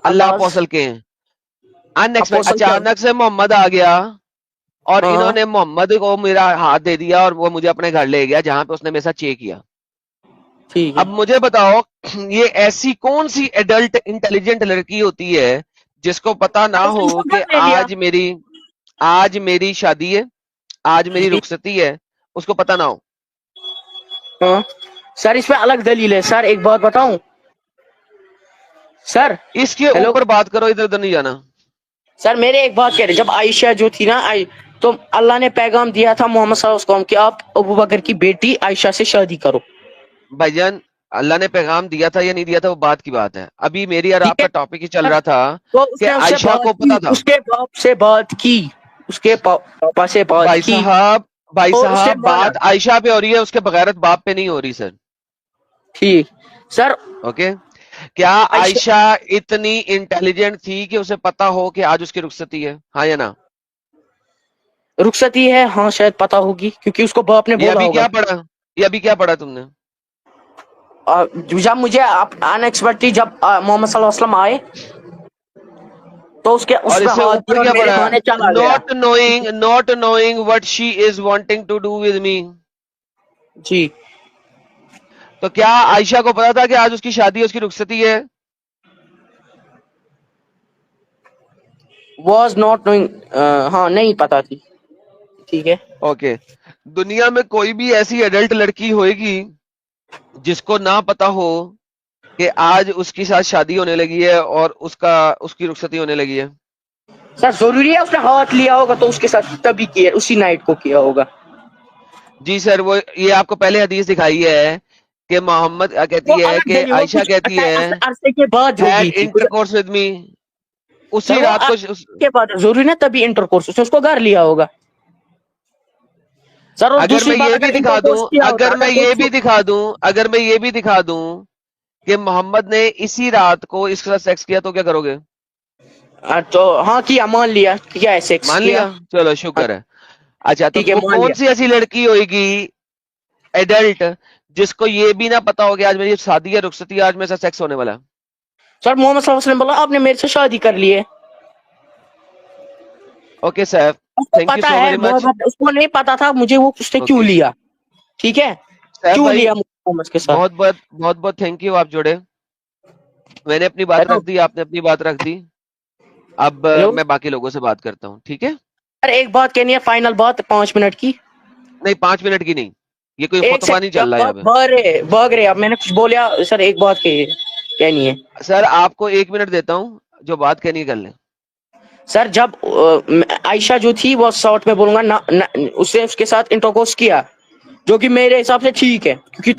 اللہ اللہ اپوسل کے ہیں, اپوسل کیا. اچانک سے محمد آ گیا اور ہاں انہوں نے محمد کو میرا ہاتھ دے دیا اور وہ مجھے اپنے گھر لے گیا جہاں پہ اس نے میرے ساتھ چیک کیا. ٹھیک ہے. اب مجھے بتاؤ یہ ایسی کون سی ایڈلٹ انٹیلیجنٹ لڑکی ہوتی ہے جس کو پتا نہ اس نے ہو اس کو کہ گھر لے لیا. آج میری شادی ہے, آج میری جی رخصتی ہے, اس کو پتا نہ ہو. ہاں سر, اس پہ الگ دلیل ہے سر. ایک بات بتاؤں سر. اس کے ہیلو اوپر بات کرو, ادھر ادھر نہیں جانا. سر, میرے ایک بات کہہ رہے, جب عائشہ جو تھی نا تو اللہ نے پیغام دیا تھا محمد صلی اللہ علیہ وسلم کہ آپ ابو بکر کی بیٹی عائشہ سے شادی کرو. بھائی جان, اللہ نے پیغام دیا تھا یا نہیں دیا تھا وہ بات کی بات ہے. ابھی میری اور آپ ٹھیک کا ہے ٹاپک ہی چل سر, رہا تھا تو اس کہ نے اس سے عائشہ کو بات کی, پتا تھا. اس کے باپ سے بات کی, اس کے پاپا سے بات بھائی کی صاحب بھائی اور اس سے صاحب مانا. بات عائشہ پہ ہو رہی ہے, اس کے بغیرت باپ پہ نہیں ہو رہی سر. ٹھیک سر. اوکے, کیا عائشہ عائشہ اتنی انٹیلیجنٹ تھی کہ اسے پتا ہو کہ آج اس کی رخصتی ہے, ہاں یا نا؟ رخصتی ہے, ہاں شاید پتا ہوگی کیونکہ اس کو باپ نے یہ بولا ابھی ہوگا. کیا پڑھا, یہ ابھی کیا پڑھا تم نے؟ جب مجھے ان ایکسپیکٹلی جب محمد صلی اللہ علیہ وسلم آئے تو اور اس پہ اس سے ہاتھ اوپر دیا اور کیا میرے پڑھا؟ ماں نے چلا گیا. not knowing what she is wanting to do with me. جی تو کیا عائشہ کو پتا تھا کہ آج اس کی شادی ہے, اس کی رخصتی ہے؟ واز ناٹ نوئنگ, ہاں نہیں پتا تھی. ٹھیک ہے. اوکے, دنیا میں کوئی بھی ایسی ایڈلٹ لڑکی ہوئے گی جس کو نہ پتا ہو کہ آج اس کی ساتھ شادی ہونے لگی ہے اور اس کی رخصتی ہونے لگی ہے؟ سر ضروری ہے اس نے ہاتھ لیا ہوگا تو اس کے ساتھ تبھی کیا, اسی نائٹ کو کیا ہوگا. جی سر, وہ یہ آپ کو پہلے حدیث دکھائی ہے کہ محمد وہ کہتی ہے الگ کہ دلیل, وہ عائشہ کچھ کہتی ہے عرصے کے بعد ہو had گئی تھی کچھ. intercourse with me, سر اسی وہ رات کو. عرصے کے بعد ضروری نا تبھی انٹر کورس, اس نے اس کو گھر لیا ہوگا. سر اور اگر دوسری میں بات, یہ بھی اگر دکھا انٹر دوں کورس کیا ہوتا, اگر میں اگر کوئی یہ بھی دکھا دوں اگر میں یہ بھی دکھا دوں کہ محمد نے اسی رات کو اس کے ساتھ سیکس کیا تو کیا کرو گے؟ تو ہاں کیا, مان لیا کیا ہے, سیکس مان کیا. لیا, چلو شکر ہے. اچھا, تو ٹھیک ہے وہ مان کون لیا. سی ایسی لڑکی ہوئے گی ایڈلٹ جس کو یہ بھی نہ پتا ہو کہ آج میری شادی ہے, رخصتی ہے, آج میرے ساتھ سیکس ہونے والا ہے؟ سر محمد صلی اللہ علیہ وسلم بولا آپ نے میرے سے شادی کر لی ہے. اوکے صاحب, اس کو تھینک یو پتا سو ہے, ویری مچ. اس کو نہیں پتا تھا مجھے, وہ اس نے کیوں اوکے لیا. ٹھیک ہے, صاحب کیوں بھائی, لیا محمد کے ساتھ. بہت بہت بہت بہت تھینک یو, آپ جڑے. میں نے اپنی بات ہیلو رکھ دی, آپ نے اپنی بات رکھ دی. اب ہیلو میں باقی لوگوں سے بات کرتا ہوں, ٹھیک ہے؟ سر ایک بات کہنی ہے, فائنل بات 5 منٹ کی. نہیں, 5 منٹ کی نہیں, یہ کوئی ایک خطبہ نہیں سیکنڈ, چل رہا ہے یہاں بات پہ. بھاگ رہے اب میں نے کچھ بولیا سر, ایک بات کہنی ہے. سر آپ کو 1 منٹ دیتا ہوں, جو بات کہنی ہے کر لیں. سر جب عائشہ جو تھی وہ شارٹ میں بولوں گا, اس نے اس کے ساتھ انٹرکورس کیا, جو کہ میرے حساب سے ٹھیک ہے کیونکہ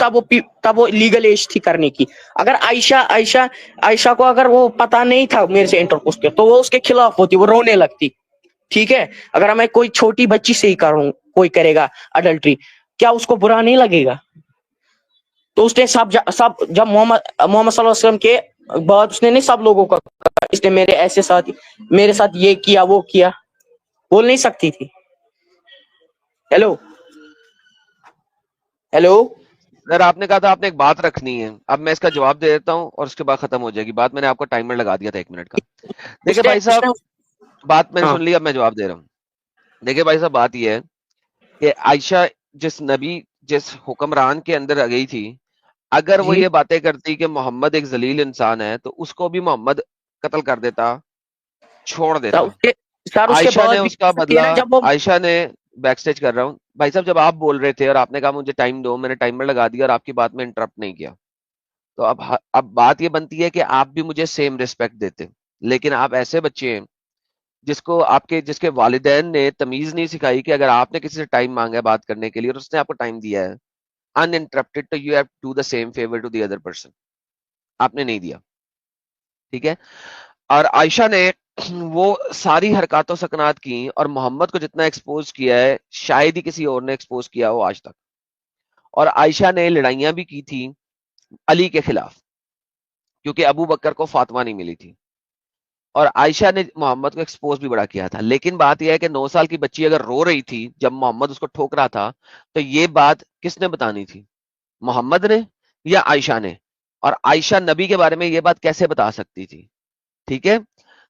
تب وہ لیگل ایج تھی کرنے کی. اگر عائشہ کو اگر وہ پتا نہیں تھا میرے سے انٹرکورس کیا تو وہ اس کے خلاف ہوتی, وہ رونے لگتی. ٹھیک ہے, اگر میں کوئی چھوٹی بچی سے ہی کروں, کوئی کرے گا اڈلٹری, کیا اس کو برا نہیں لگے گا؟ تو اس نے سب جب محمد صلی اللہ علیہ وسلم کے بعد اس نے نہیں سب لوگوں کا, اس نے میرے ایسے ساتھ میرے ساتھ یہ کیا وہ کیا, بول نہیں سکتی تھی. ہیلو ہیلو سر آپ نے کہا تھا آپ نے ایک بات رکھنی ہے, اب میں اس کا جواب دے دیتا ہوں اور اس کے بعد ختم ہو جائے گی بات. میں نے آپ کو ٹائمر لگا دیا تھا 1 منٹ کا. دیکھیں بھائی اس صاحب, نے بات میں نے ہاں سن لی, اب میں جواب دے رہا ہوں. دیکھیں بھائی صاحب, بات یہ ہے کہ عائشہ جس حکمران کے اندر آ گئی تھی, اگر وہ جی یہ باتیں کرتی کہ محمد ایک ذلیل انسان ہے تو اس کو بھی محمد قتل کر دیتا, چھوڑ دیتا. سر اس کے عائشہ بعد نے بھی اس کا تھی بدلہ, نا جب وہ عائشہ نے, بیک سٹیج کر رہا ہوں بھائی صاحب, جب آپ بول رہے تھے اور آپ نے کہا مجھے ٹائم دو, میں نے ٹائمر لگا دیا اور آپ کی بات میں انٹرپٹ نہیں کیا, تو اب بات یہ بنتی ہے کہ آپ بھی مجھے سیم ریسپیکٹ دیتے. لیکن آپ ایسے بچے ہیں جس کے والدین نے تمیز نہیں سکھائی کہ اگر آپ نے کسی سے ٹائم مانگا ہے بات کرنے کے لیے اور اس نے آپ کو ٹائم دیا ہے uninterrupted, تو you have to do the same favor to the other person. آپ نے نہیں دیا, ٹھیک ہے. اور عائشہ نے وہ ساری حرکات و سکنات کی اور محمد کو جتنا ایکسپوز کیا ہے شاید ہی کسی اور نے ایکسپوز کیا ہو آج تک. اور عائشہ نے لڑائیاں بھی کی تھی علی کے خلاف, کیونکہ ابو بکر کو فاطمہ نہیں ملی تھی, اور عائشہ نے محمد کو ایکسپوز بھی بڑا کیا تھا. لیکن بات یہ ہے کہ 9 سال کی بچی اگر رو رہی تھی جب محمد اس کو ٹھوک رہا تھا, تو یہ بات کس نے بتانی تھی, محمد نے یا عائشہ نے؟ اور عائشہ نبی کے بارے میں یہ بات کیسے بتا سکتی تھی؟ ٹھیک ہے,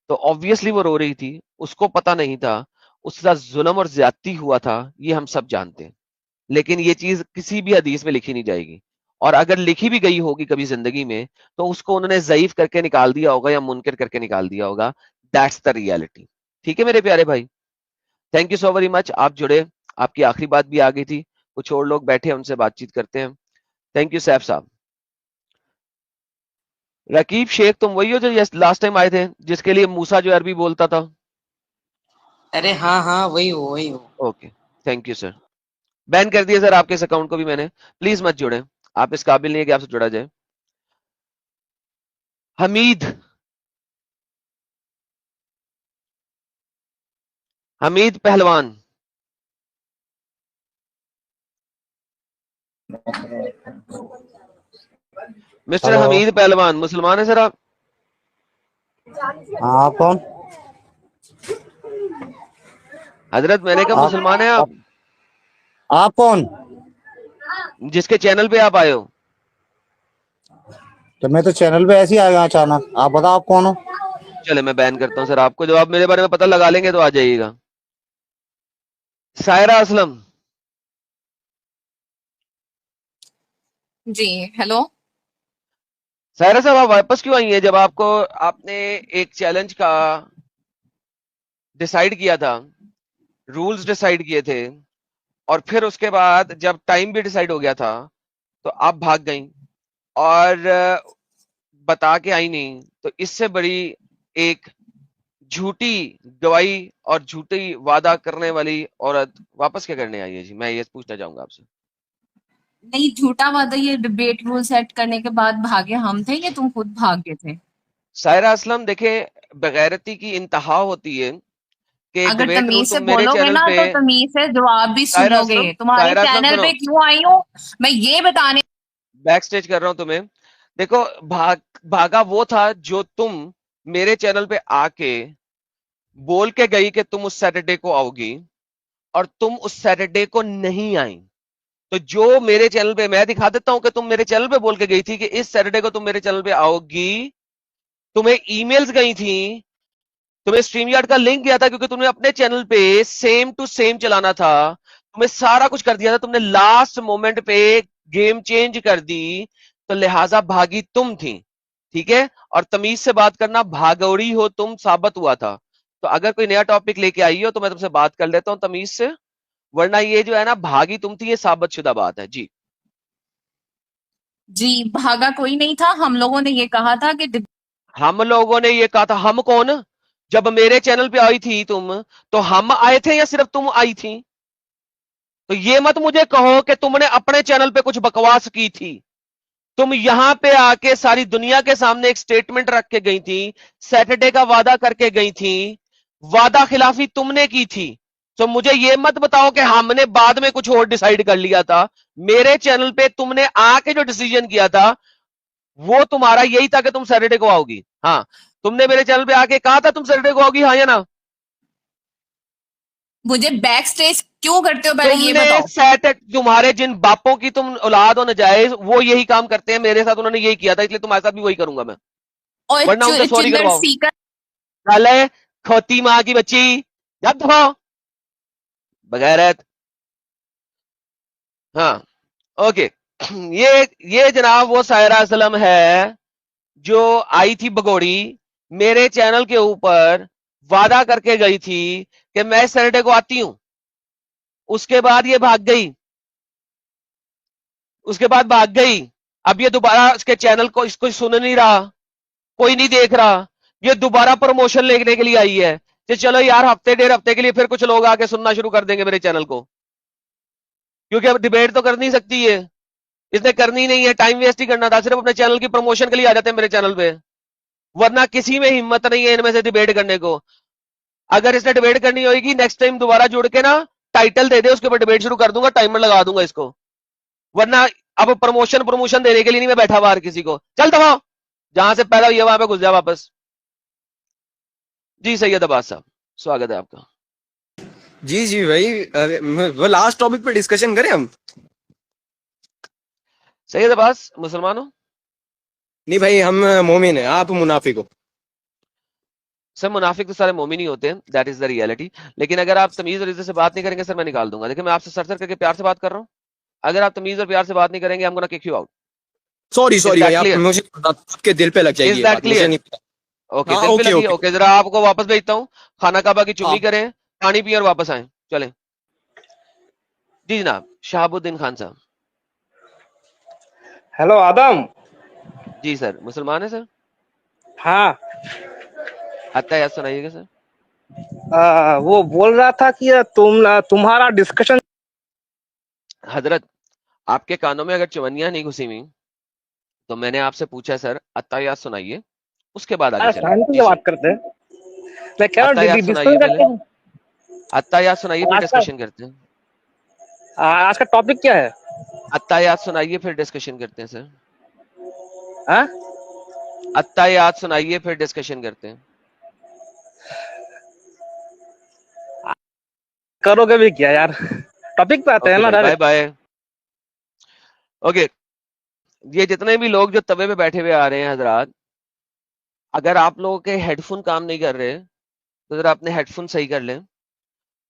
تو obviously وہ رو رہی تھی, اس کو پتا نہیں تھا, اس کے ساتھ ظلم اور زیادتی ہوا تھا، یہ ہم سب جانتے ہیں، لیکن یہ چیز کسی بھی حدیث میں لکھی نہیں جائے گی، اور اگر لکھی بھی گئی ہوگی کبھی زندگی میں تو اس کو انہوں نے ضعیف کر کے نکال دیا ہوگا یا منکر کر کے نکال دیا ہوگا. That's the reality. ٹھیک ہے میرے پیارے بھائی، thank you so very much. آپ جڑے، آپ کی آخری بات بھی آ گئی تھی، کچھ اور لوگ بیٹھے ان سے بات چیت کرتے ہیں. تھینک یو سیف صاحب. رقیب شیخ تم وہی ہو جو لاسٹ ٹائم آئے تھے جس کے لیے موسا جو عربی بولتا تھا؟ ارے ہاں ہاں وہی ہو. Okay thank you sir. Ban کر دیا سر آپ کے اس اکاؤنٹ کو بھی میں نے. پلیز مت جوڑیں، آپ اس قابل نہیں ہے کہ آپ سے جڑا جائے. حمید پہلوان. مسٹر ہلو، حمید پہلوان مسلمان ہیں سر آپ؟ ہاں آپ کون؟ حضرت میں نے کہا مسلمان ہیں آپ؟ آپ کون؟ جس کے چینل پہ آپ آئے ہو. تو میں تو چینل پہ ایسے ہی آ گیا اچانک. آپ بتاؤ آپ کون ہو؟ چلے میں بین کرتا ہوں سر آپ کو، جب آپ میرے بارے میں پتہ لگا لیں گے تو آ جائیے گا. سائرہ اسلم. جی ہیلو. سائرہ صاحب آپ واپس کیوں آئی ہیں جب آپ نے ایک چیلنج کا ڈیسائیڈ کیا تھا، رولز ڈیسائیڈ کیے تھے، اور پھر اس کے بعد جب ٹائم بھی ڈیسائیڈ ہو گیا تھا تو آپ بھاگ گئیں اور بتا کے آئی نہیں؟ تو اس سے بڑی ایک جھوٹی گواہی اور جھوٹی وعدہ کرنے والی عورت واپس کیا کرنے آئی ہے؟ جی میں یہ پوچھنا چاہوں گا آپ سے. نہیں جھوٹا وعدہ، یہ ڈبیٹ رول سیٹ کرنے کے بعد بھاگے ہم تھے یا تم خود بھاگ گئے تھے؟ سائرہ اسلم دیکھیں، بغیرتی کی انتہا ہوتی ہے کہ اگر ڈبیٹ رول تمیز سے تم میرے بولو گے چینل نا پہ. تو تمیز سے جواب بھی سائرہ سنو گے. اسلم، تمہارے سائرہ اسلم چینل سنو، پہ کیوں آئی ہوں میں یہ بتانے. بیک سٹیج کر رہا ہوں تمہیں. دیکھو بھاگا وہ تھا جو تم میرے چینل پہ آ کے بول کے گئی کہ تم اس سیٹرڈے کو آؤ گی، اور تم اس سیٹرڈے کو نہیں آئی. تو جو میرے چینل پہ، میں دکھا دیتا ہوں کہ تم میرے چینل پہ بول کے گئی تھی کہ اس سیٹرڈے کو تم میرے چینل پہ آؤ گی. تمہیں ای میلز گئی تھی، تمہیں اسٹریم یارڈ کا لنک گیا تھا کیونکہ تم نے اپنے چینل پہ سیم ٹو سیم چلانا تھا. تمہیں سارا کچھ کر دیا تھا، تم نے لاسٹ مومنٹ پہ گیم چینج کر دی، تو لہٰذا بھاگی تم تھی. ٹھیک ہے؟ اور تمیز سے بات کرنا، بھاگوڑی ہو تم ثابت ہوا تھا. تو اگر کوئی نیا ٹاپک لے کے آئی ہو تو میں تم سے بات کر لیتا ہوں تمیز سے، ورنہ یہ جو ہے نا بھاگی تم تھی، یہ ثابت شدہ بات ہے. جی جی بھاگا کوئی نہیں تھا، ہم لوگوں نے یہ کہا تھا کہ ہم لوگوں نے یہ کہا تھا. ہم کون؟ جب میرے چینل پہ آئی تھی تم تو ہم آئے تھے یا صرف تم آئی تھی؟ تو یہ مت مجھے کہو کہ تم نے اپنے چینل پہ کچھ بکواس کی تھی. تم یہاں پہ آ کے ساری دنیا کے سامنے ایک سٹیٹمنٹ رکھ کے گئی تھی، سیٹرڈے کا وعدہ کر کے گئی تھی، وعدہ خلافی تم نے کی تھی. تو مجھے یہ مت بتاؤ کہ ہم نے بعد میں کچھ اور ڈیسائیڈ کر لیا تھا. میرے چینل پہ تم نے آ کے جو ڈیسیجن کیا تھا وہ تمہارا یہی تھا کہ تم سیٹرڈے کو آؤ گی. ہاں تم نے میرے چینل پہ آ کے کہا تھا تم سیٹرڈے کو آؤ گی، ہاں یا نا؟ مجھے بیک سٹیج کیوں کرتے ہو پہلے تم یہ نے بتاؤ. تمہارے جن باپوں کی تم اولاد ہو نجائز، وہ یہی کام کرتے ہیں. میرے ساتھ انہوں نے یہی کیا تھا، اس لیے تمہارے ساتھ بھی وہی کروں گا میں. اور ورنہ ان سے سوری چلڈرن کرواؤ. سیکر. سالے کھوتی ماں کی بچی، جب دکھاؤ بغیرت. ہاں اوکے. یہ جناب وہ سائرہ اسلم ہے جو آئی تھی بگوڑی، میرے چینل کے اوپر وعدہ کر کے گئی تھی کہ میں سیٹرڈے کو آتی ہوں. اس کے بعد یہ بھاگ گئی، اس کے بعد بھاگ گئی. اب یہ دوبارہ اس کے چینل کو اس کو سن نہیں رہا، کوئی نہیں دیکھ رہا. یہ دوبارہ پروموشن لینے کے لیے آئی ہے کہ چلو یار ہفتے ڈیڑھ ہفتے کے لیے پھر کچھ لوگ آ کے سننا شروع کر دیں گے میرے چینل کو، کیونکہ اب ڈیبیٹ تو کر نہیں سکتی ہے. اس نے کرنی نہیں ہے، ٹائم ویسٹ ہی کرنا تھا، صرف اپنے چینل کی پروموشن کے لیے آ جاتے ہیں میرے چینل پہ. ورنہ کسی میں ہمت نہیں ہے ان میں سے ڈیبیٹ کرنے کو. اگر اس نے ڈیبیٹ کرنی ہوگی نیکسٹ ٹائم دوبارہ جڑ کے نا ٹائٹل دے دے، اس کے اوپر ڈیبیٹ شروع کر دوں گا، ٹائمر لگا دوں گا اس کو. ورنہ اب پروموشن دینے کے لیے نہیں میں بیٹھا ہوا ہر کسی کو. چل دباؤ، جہاں سے پیدا ہوئی ہے وہاں پہ گھس جا واپس. جی سید عباس صاحب سواگت ہے آپ کا. جی جی بھائی، وہ لاسٹ ٹاپک پہ ڈسکشن کریں ہم. سید عباس مسلمان ہو؟ نہیں بھائی، ہم مومن ہیں، آپ منافق ہو. سر منافق تو سارے مومن ہی ہوتے ہیں, دیٹ از دا ریئلٹی. لیکن اگر آپ تمیز اور عزت سے بات نہیں کریں گے سر, میں نکال دوں گا. دیکھیں میں آپ سے سر کر کے پیار سے بات کر رہا ہوں, اگر آپ تمیز اور پیار سے بات نہیں کریں گے, I'm gonna kick you out. Sorry Is بھائی, that آپ clear? مجھے آپ کے دل پہ لگ جائے گی Is یہ that بات, مجھے clear? نہیں پتا. اوکے, ہاں دل پہ اوکے لگی ہے. اوکے. اوکے, ذرا آپ کو واپس بھیجتا ہوں, خانہ کعبہ کی چمی آپ کریں, پانی پئیں اور واپس آئیں. چلیں جی جناب. شہاب الدین خان صاحب. ہیلو آدم. جی سر, مسلمان ہے سر؟ ہاں آتا ہے سنائیے گا سر. وہ بول رہا تھا کہ تمہارا ڈسکشن. حضرت آپ کے کانوں میں اگر چونیاں نہیں گھسی ہوئی تو میں نے آپ سے پوچھا سر اتحیات سنائیے, اس کے بعد آگے چلیں. شانتی جی سے سر, بات کرتے ہیں, میں کہہ رہا اتحیات ہوں سنائیے ڈسکشن پہلے, کرتے ہیں. اتحیات سنائیے پھر آج کا ڈسکشن کرتے ہیں. آج کا ٹاپک کیا ہے؟ اتحیات سنائیے پھر ڈسکشن کرتے ہیں سر. ہاں اتحیات سنائیے پھر ڈسکشن کرتے ہیں. کرو گے بھی کیا یار, ٹاپک پہ آتے ہیں اوکے نا بھائی, بائے ڈائریکٹ. بائے. اوکے, یہ جتنے بھی لوگ جو توے پہ بیٹھے ہوئے آ رہے ہیں حضرات, اگر آپ لوگوں کے ہیڈ فون کام نہیں کر رہے تو ذرا اپنے ہیڈ فون صحیح کر لیں.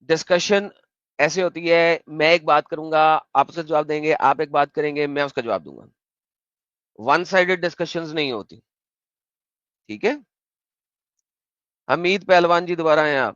ڈسکشن ایسے ہوتی ہے, میں ایک بات کروں گا, آپ اس کا جواب دیں گے, آپ ایک بات کریں گے, میں اس کا جواب دوں گا. ون سائیڈڈ ڈسکشنز نہیں ہوتی, ٹھیک ہے. حمید پہلوان جی دوبارہ ہیں آپ.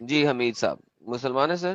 جی حمید صاحب, مسلمان ہیں سر؟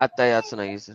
اتحیات سنائیے سر.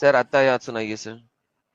سر اتحیات سنائیے سر.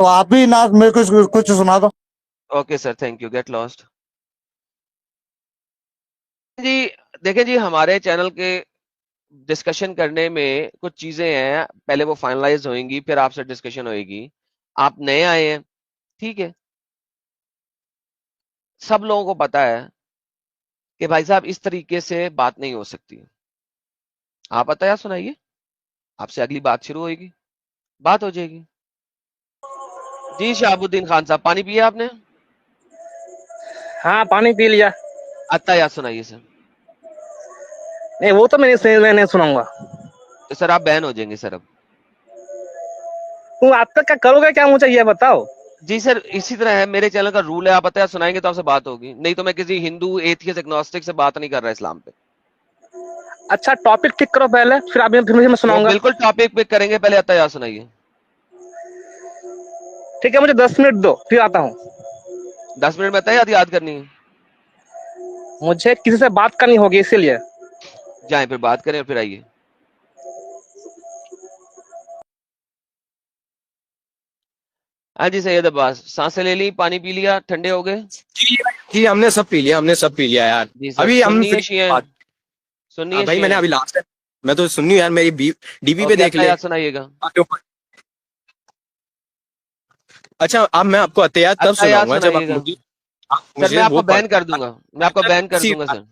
تو آپ بھی نہ میرے کو کچھ سنا دو. Okay sir, thank you, get lost. جی دیکھیں جی, ہمارے چینل کے ڈسکشن کرنے میں کچھ چیزیں ہیں, پہلے وہ فائنلائز ہوئیں گی, پھر آپ سے ڈسکشن ہوئے گی. آپ نئے آئے ہیں, ٹھیک ہے. سب لوگوں کو پتا ہے کہ بھائی صاحب اس طریقے سے بات نہیں ہو سکتی. آپ اتحیات سنائیے, آپ سے اگلی بات شروع ہوئے گی, بات ہو جائے گی. جی شہاب الدین خان صاحب, پانی پیا آپ نے؟ ہاں پانی پی لیا. اتحیات سنائیے سر. نہیں وہ تو میں نہیں سناؤں گا. تو سر آپ بین ہو جائیں گے سر اب. تم آپ تک کیا کرو گے, کیا مجھے یہ بتاؤ. جی سر, اسی طرح ہے, میرے چینل کا رول ہے, آپ اتحیات سنائیں گے تو آپ سے بات ہوگی, نہیں تو میں کسی ہندو ایتھیسٹ اگنوسٹک سے بات نہیں کر رہا اسلام پہ. اچھا ٹاپک ٹھیک کرو پہلے, پھر مجھے میں وہ سناؤں گا. بالکل ٹاپک پک کریں گے, پہلے اتحیات سنائیے. ٹھیک ہے, مجھے 10 منٹ دو, پھر آتا ہوں. 10 منٹ میں اتحیات یاد کرنی ہے. مجھے کسی سے بات کرنی ہوگی اسی لیے. جائیں پھر بات کریں, پھر آئیے. ہاں جی سید عباس, سانسیں لے لی, پانی پی لیا, ٹھنڈے ہو گئے؟ جی ہم نے سب پی لیا, ہم نے سب پی لیا یار. جی سر, ابھی ہم سنی ہے شیعہ, سنی ہے بھائی میں نے شیعہ. ابھی لاسٹ میں تو سننی یار, میری ڈی پی پہ اوکے, دیکھ لے. اتحیات سنائیے گا. اچھا اب میں آپ کو اتحیات تب اتحیات سناؤں گا جب سنائیے آپ گا. مجھے سر میں آپ وہ کو بین کر دوں گا, میں آپ کو بین کر دوں گا سر.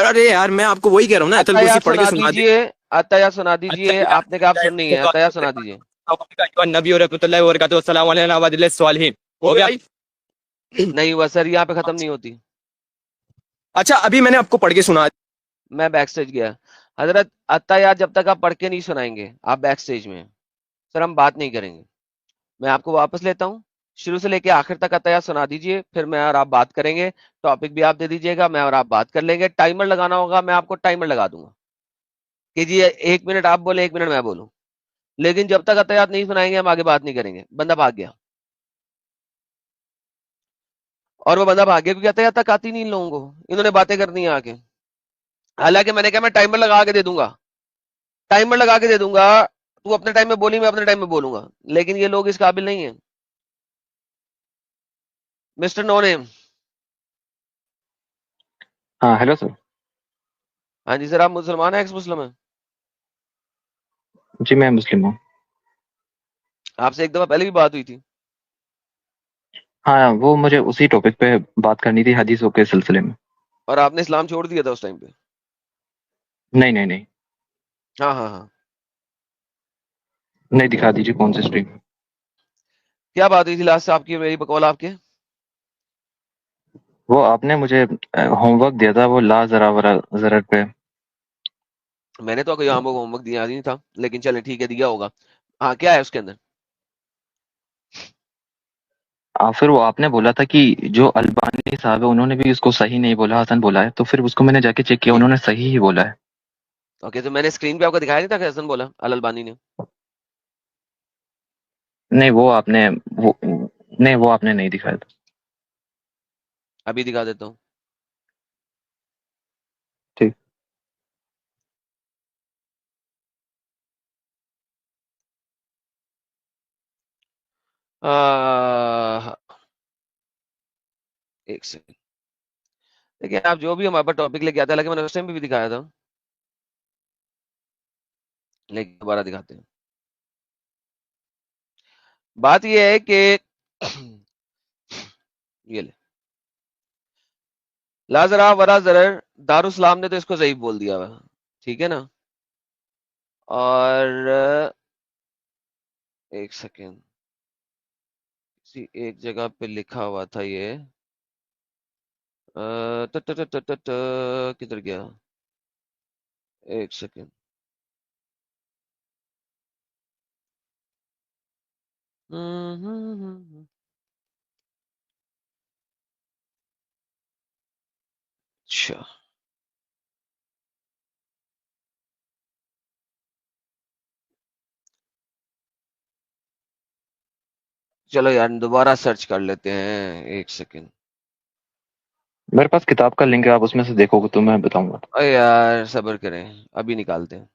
ارے یار میں آپ کو وہی کہہ رہا ہوں نا, ایتل کرسی اتحیات پڑھ کے سنا سنا دے. دیجئے, اتحیات سنا دیجئے. آپ نے کہا آپ سننی ہے, اتحیات سنا دیجئے. نبی اور رحمۃ اللہ وبرکاتہ, السلام علیکم و الصالحین. ہو گیا بھائی؟ نہیں ہوا سر, یہاں پہ ختم نہیں ہوتی. اچھا ابھی میں نے آپ کو پڑھ کے سنا. میں بیک سٹیج گیا. حضرت اتحیات جب تک آپ پڑھ کے نہیں سنائیں گے, آپ بیک سٹیج میں ہیں, سر ہم بات نہیں کریں گے. میں آپ کو واپس لیتا ہوں, شروع سے لے کے آخر تک اتحیات سنا دیجئے, پھر میں اور آپ بات کریں گے. ٹاپک بھی آپ دے دیجئے گا, میں اور آپ بات کر لیں گے. ٹائمر لگانا ہوگا, میں آپ کو ٹائمر لگا دوں گا کہ جی 1 منٹ آپ بولیں, 1 منٹ میں بولوں. لیکن جب تک اتحیات نہیں سنائیں گے ہم آگے بات نہیں کریں گے. بندہ بھاگ گیا, اور وہ بندہ بھاگ گیا کیونکہ اتحیات تک آتی نہیں ان لوگوں کو, انہوں نے باتیں کرنی ہیں آ کے. حالانکہ میں نے کہا میں ٹائمر لگا کے دے دوں گا, ٹائمر لگا کے دے دوں گا, تو اپنے ٹائم میں بولی, میں اپنے ٹائم میں بولوں گا. لیکن یہ لوگ اس قابل نہیں ہیں. مسٹر نو نیم. ہاں ہیلو سر. ہاں جی سر, آپ مسلمان ہیں, ایکس مسلم ہیں؟ جی میں مسلم ہوں. آپ سے ایک دفعہ پہلے بھی بات ہوئی تھی. ہاں وہ مجھے اسی ٹاپک پہ بات کرنی تھی حدیثوں کے سلسلے میں. اور آپ نے اسلام چھوڑ دیا تھا اس ٹائم پہ؟ نہیں نہیں نہیں ہاں ہاں ہاں. نہیں دکھا دیجیے کون سی اسٹریم. کیا بات ہوئی تھی لاسٹ آپ کی میری بقول آپ کے؟ وہ آپ نے مجھے ہوم ورک دیا تھا وہ لا ذرا ورا ضرر پہ. میں نے تو کوئی ہوم ورک دیا نہیں تھا، لیکن چلے ٹھیک ہے دیا ہوگا. ہاں کیا ہے اس کے اندر؟ پھر وہ آپ نے بولا تھا کہ جو البانی صاحب ہے انہوں نے بھی اس کو صحیح نہیں بولا، حسن بولا ہے. تو پھر اس کو میں نے جا کے چیک کیا، انہوں نے صحیح ہی بولا ہے. اوکے تو میں نے اسکرین پہ آپ کو دکھایا نہیں تھا کہ حسن بولا البانی نے؟ نہیں وہ آپ نے نہیں وہ آپ نے نہیں دکھایا تھا. ابھی دکھا دیتا ہوں. ٹھیک. ایک سیکنڈ دیکھیں آپ جو بھی ہمارے پاس ٹاپک لے کے آتے ہیں، حالانکہ میں نے اس ٹائم بھی دکھایا تھا، لیکن دوبارہ دکھاتے ہیں. بات یہ ہے کہ یہ لے لا ذرا ورا ضرر، دارالسلام نے تو اس کو ضعیف بول دیا ہوا، ٹھیک ہے نا. اور ایک سیکنڈ کسی ایک جگہ پہ لکھا ہوا تھا یہ کدھر گیا؟ ایک سیکنڈ. اچھا چلو یار دوبارہ سرچ کر لیتے ہیں، ایک سیکنڈ. میرے پاس کتاب کا لنک ہے، آپ اس میں سے دیکھو گے تو میں بتاؤں گا. اے یار صبر کریں، ابھی نکالتے ہیں.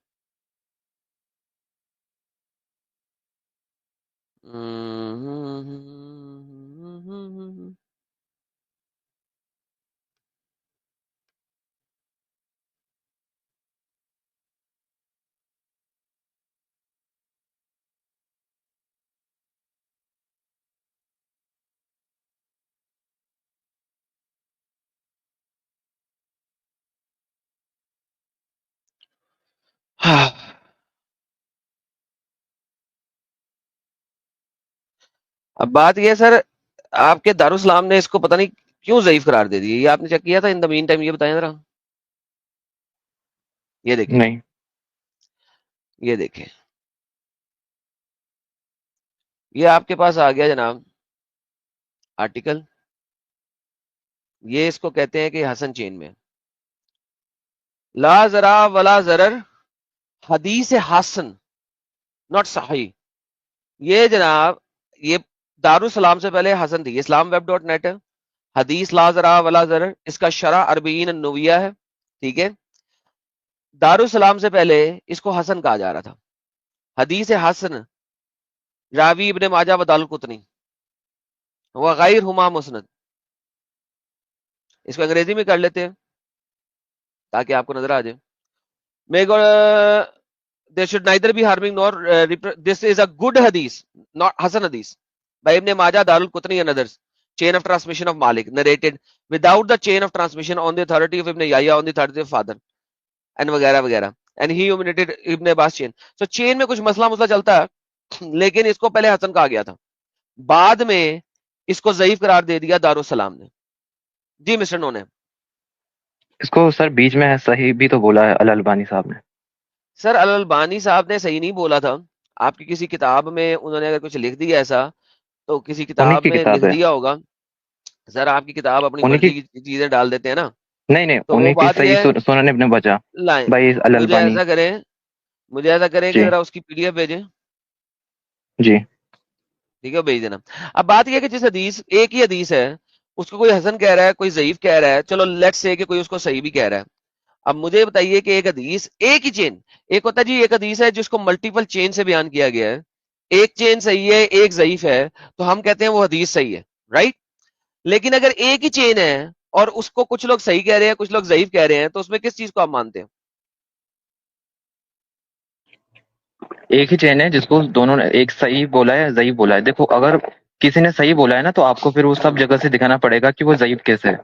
اب بات یہ ہے سر، آپ کے دارالسلام نے اس کو پتہ نہیں کیوں ضعیف قرار دے دی. یہ آپ نے چیک کیا تھا ان دا مین ٹائم؟ یہ بتائیں ذرا. یہ دیکھیں، نہیں یہ دیکھیں، یہ آپ کے پاس آ گیا جناب آرٹیکل. یہ اس کو کہتے ہیں کہ حسن چین میں لا ذرا ولا ضرر حدیث حسن ناٹ صحیح. یہ جناب یہ دارالسلام سے پہلے حسن تھی، اسلام ویب ڈاٹ نیٹ ہے. حدیث لا ذرا ولا ضرر اس کا شرح اربعین النوویہ ہے، ٹھیک ہے. دارالسلام سے پہلے اس کو حسن کہا جا رہا تھا. حدیث حسن راوی ابن ماجہ و دارالقطنی وغیر ہما مسند. اس کو انگریزی میں کر لیتے ہیں تاکہ آپ کو نظر آ جائے. میں there should neither be harming nor this is a good hadith, not Hasan hadith by Ibn Majah, Darul Qutni and others. Chain of transmission of Malik narrated without the chain of transmission on the authority of Ibn Yahya on the authority of father and وغیرہ وغیرہ, and he omitted Ibn Abbas chain. So chain میں کچھ مسئلہ چلتا ہے لیکن اس کو پہلے حسن کہا گیا تھا، بعد میں اس کو ضعیف قرار دے دیا دارالسلام نے. جی مسٹر نو نے. اس کو سر بیچ میں صحیح بھی تو بولا ہے الالبانی صاحب نے. سر الالبانی صاحب نے صحیح نہیں بولا تھا. آپ کی کسی کتاب میں انہوں نے اگر کچھ لکھ دیا ایسا تو کسی انہیں کتاب کی میں کتاب لکھ ہے، دیا ہوگا. سر آپ کی کتاب اپنی انہیں کی مرضی کی چیزیں ڈال دیتے ہیں نا، نہیں تو وہ انہیں کی بات یہ صحیح ہے سنن ابن بجا لائیں. بھائی مجھے الالبانی. ایسا کریں کہ جی ذرا اس کی پی ڈی ایف بھیجیں، جی ٹھیک ہے بھیج دینا. اب بات یہ ہے کہ جس حدیث ایک ہی حدیث ہے اس کو کوئی حسن کہہ رہا ہے کوئی ضعیف کہہ رہا ہے، چلو لیٹس سے کہ کوئی اس کو صحیح بھی کہہ رہا ہے. اب مجھے بتائیے کہ ایک حدیث ایک ہی چین، ایک ہوتا ہے جی ایک حدیث ہے جس کو ملٹیپل چین سے بیان کیا گیا ہے، ایک چین صحیح ہے ایک ضعیف ہے تو ہم کہتے ہیں وہ حدیث صحیح ہے، رائٹ. لیکن اگر ایک ہی چین ہے اور اس کو کچھ لوگ صحیح کہہ رہے ہیں کچھ لوگ ضعیف کہہ رہے ہیں تو اس میں کس چیز کو آپ مانتے ہیں؟ ایک ہی چین ہے جس کو دونوں نے ایک صحیح بولا ہے ضعیف بولا ہے. دیکھو اگر کسی نے صحیح بولا ہے نا تو آپ کو پھر وہ سب جگہ سے دکھانا پڑے گا کہ وہ ضعیف کیسے ہے.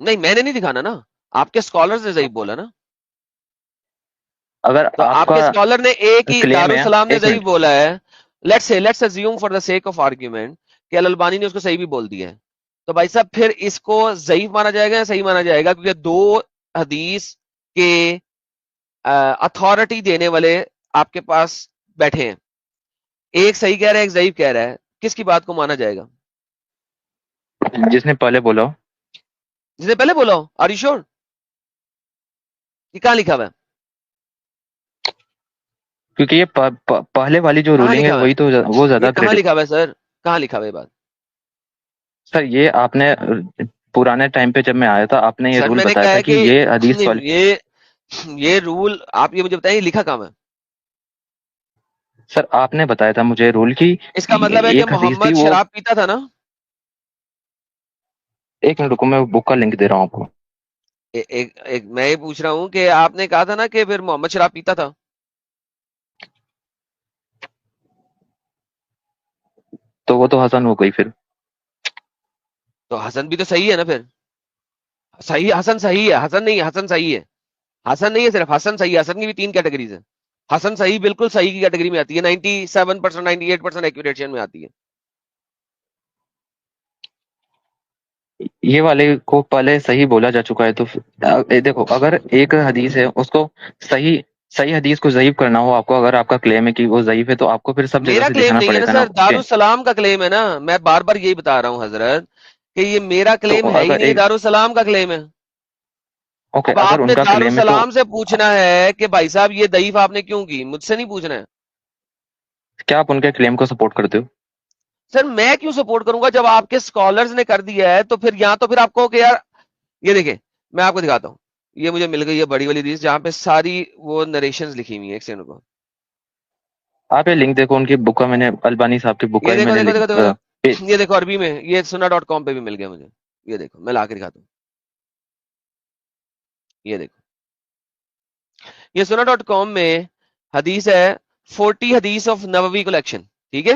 نہیں میں نے نہیں دکھانا نا, آپ کے اسکالرز نے ضعیف بولا نا. اگر تو آپ آپ کا کے اسکالر نے ایک ہی claim ہے, دارالسلام نے ایک ضعیف منٹ, بولا ہے. Let's assume for the sake of argument کہ البانی نے اس کو صحیح بھی بول دیا ہے, تو بھائی صاحب پھر اس کو ضعیف مانا جائے گا یا صحیح مانا جائے گا؟ کیونکہ دو حدیث کے اتھارٹی دینے والے آپ کے پاس بیٹھے ہیں, ایک صحیح کہہ رہا ہے ایک ضعیف کہہ رہا ہے, کس کی بات کو مانا جائے گا؟ جس نے پہلے بولا ہو. جس نے پہلے بولا ہو. آر یو شور؟ یہ کہاں لکھا ہوا ہے؟ کیونکہ یہ پہلے والی جو کہاں رولنگ ہے لکھا ہوا وہی تو وہ ہے؟ زیادہ یہ کہاں لکھا ہوا ہے سر؟ کہاں لکھا ہوا ہے یہ بات؟ سر یہ آپ نے پرانے ٹائم پہ جب میں آیا تھا آپ نے یہ سر رول میں نے بتایا کہا تھا ہے کہ یہ حدیث والی. یہ رول آپ یہ مجھے بتائیں, یہ لکھا کہاں ہے؟ سر آپ نے بتایا تھا مجھے رول کی اس کا مطلب ہے کہ ایک حدیث تھی محمد وہ. شراب پیتا تھا نا. ایک منٹ رکو, میں بک کا لنک دے رہا ہوں آپ کو. میں یہ پوچھ رہا ہوں کہ آپ نے کہا تھا نا کہ پھر محمد شراب پیتا تھا. تو وہ تو حسن ہو گئی پھر. تو حسن بھی تو صحیح ہے نا پھر. صحیح حسن صحیح ہے, حسن نہیں, حسن صحیح ہے. حسن نہیں ہے صرف, حسن صحیح ہے. حسن کی بھی 3 کیٹیگریز ہیں. حسن صحیح بالکل صحیح کی کیٹیگری میں آتی ہے, 97% 98% ایکوریشن میں آتی ہے. یہ والے کو پہلے صحیح بولا جا چکا ہے, تو دیکھو اگر ایک حدیث ہے اس کو صحیح حدیث کو ضعیف کرنا ہو آپ کو, اگر آپ کا کلیم ہے کہ وہ ضعیف ہے تو آپ کو پھر سب جگہ میرا سے کلیم دکھانا نہیں ہے پڑے نا گا نا. سر, دارالسلام کا کلیم ہے نا. میں بار بار یہی بتا رہا ہوں حضرت کہ یہ میرا کلیم تو ہے ہی اگر نہیں, ایک دارالسلام کا کلیم ہے. اوکے, اب اگر آپ ان نے کا کلیم ہے تو دارالسلام سے پوچھنا ہے کہ بھائی صاحب یہ ضعیف آپ نے کیوں کی, مجھ سے نہیں پوچھنا ہے. کیا آپ ان کے کلیم کو سپورٹ کرتے ہو؟ سر میں کیوں سپورٹ کروں گا جب آپ کے اسکالرز نے کر دیا ہے؟ تو پھر یہاں تو پھر آپ کو کہ یار یہ دیکھیں میں آپ کو دکھاتا ہوں, یہ مجھے مل گئی ہے بڑی والی حدیث جہاں پہ ساری وہ نریشنز لکھی ہوئی ہیں. ایک سیکنڈ کو, آپ یہ لنک دیکھو ان کی بک کا, میں نے البانی صاحب کی بک کا یہ دیکھو میں نے دیکھو دیکھو دیکھو, یہ دیکھو عربی میں, یہ سنا.com پہ بھی مل گیا مجھے. یہ دیکھو میں لا کے دکھاتا ہوں, یہ دیکھو یہ سنا.com میں حدیث ہے 40 حدیث آف نووی کلیکشن, ٹھیک ہے.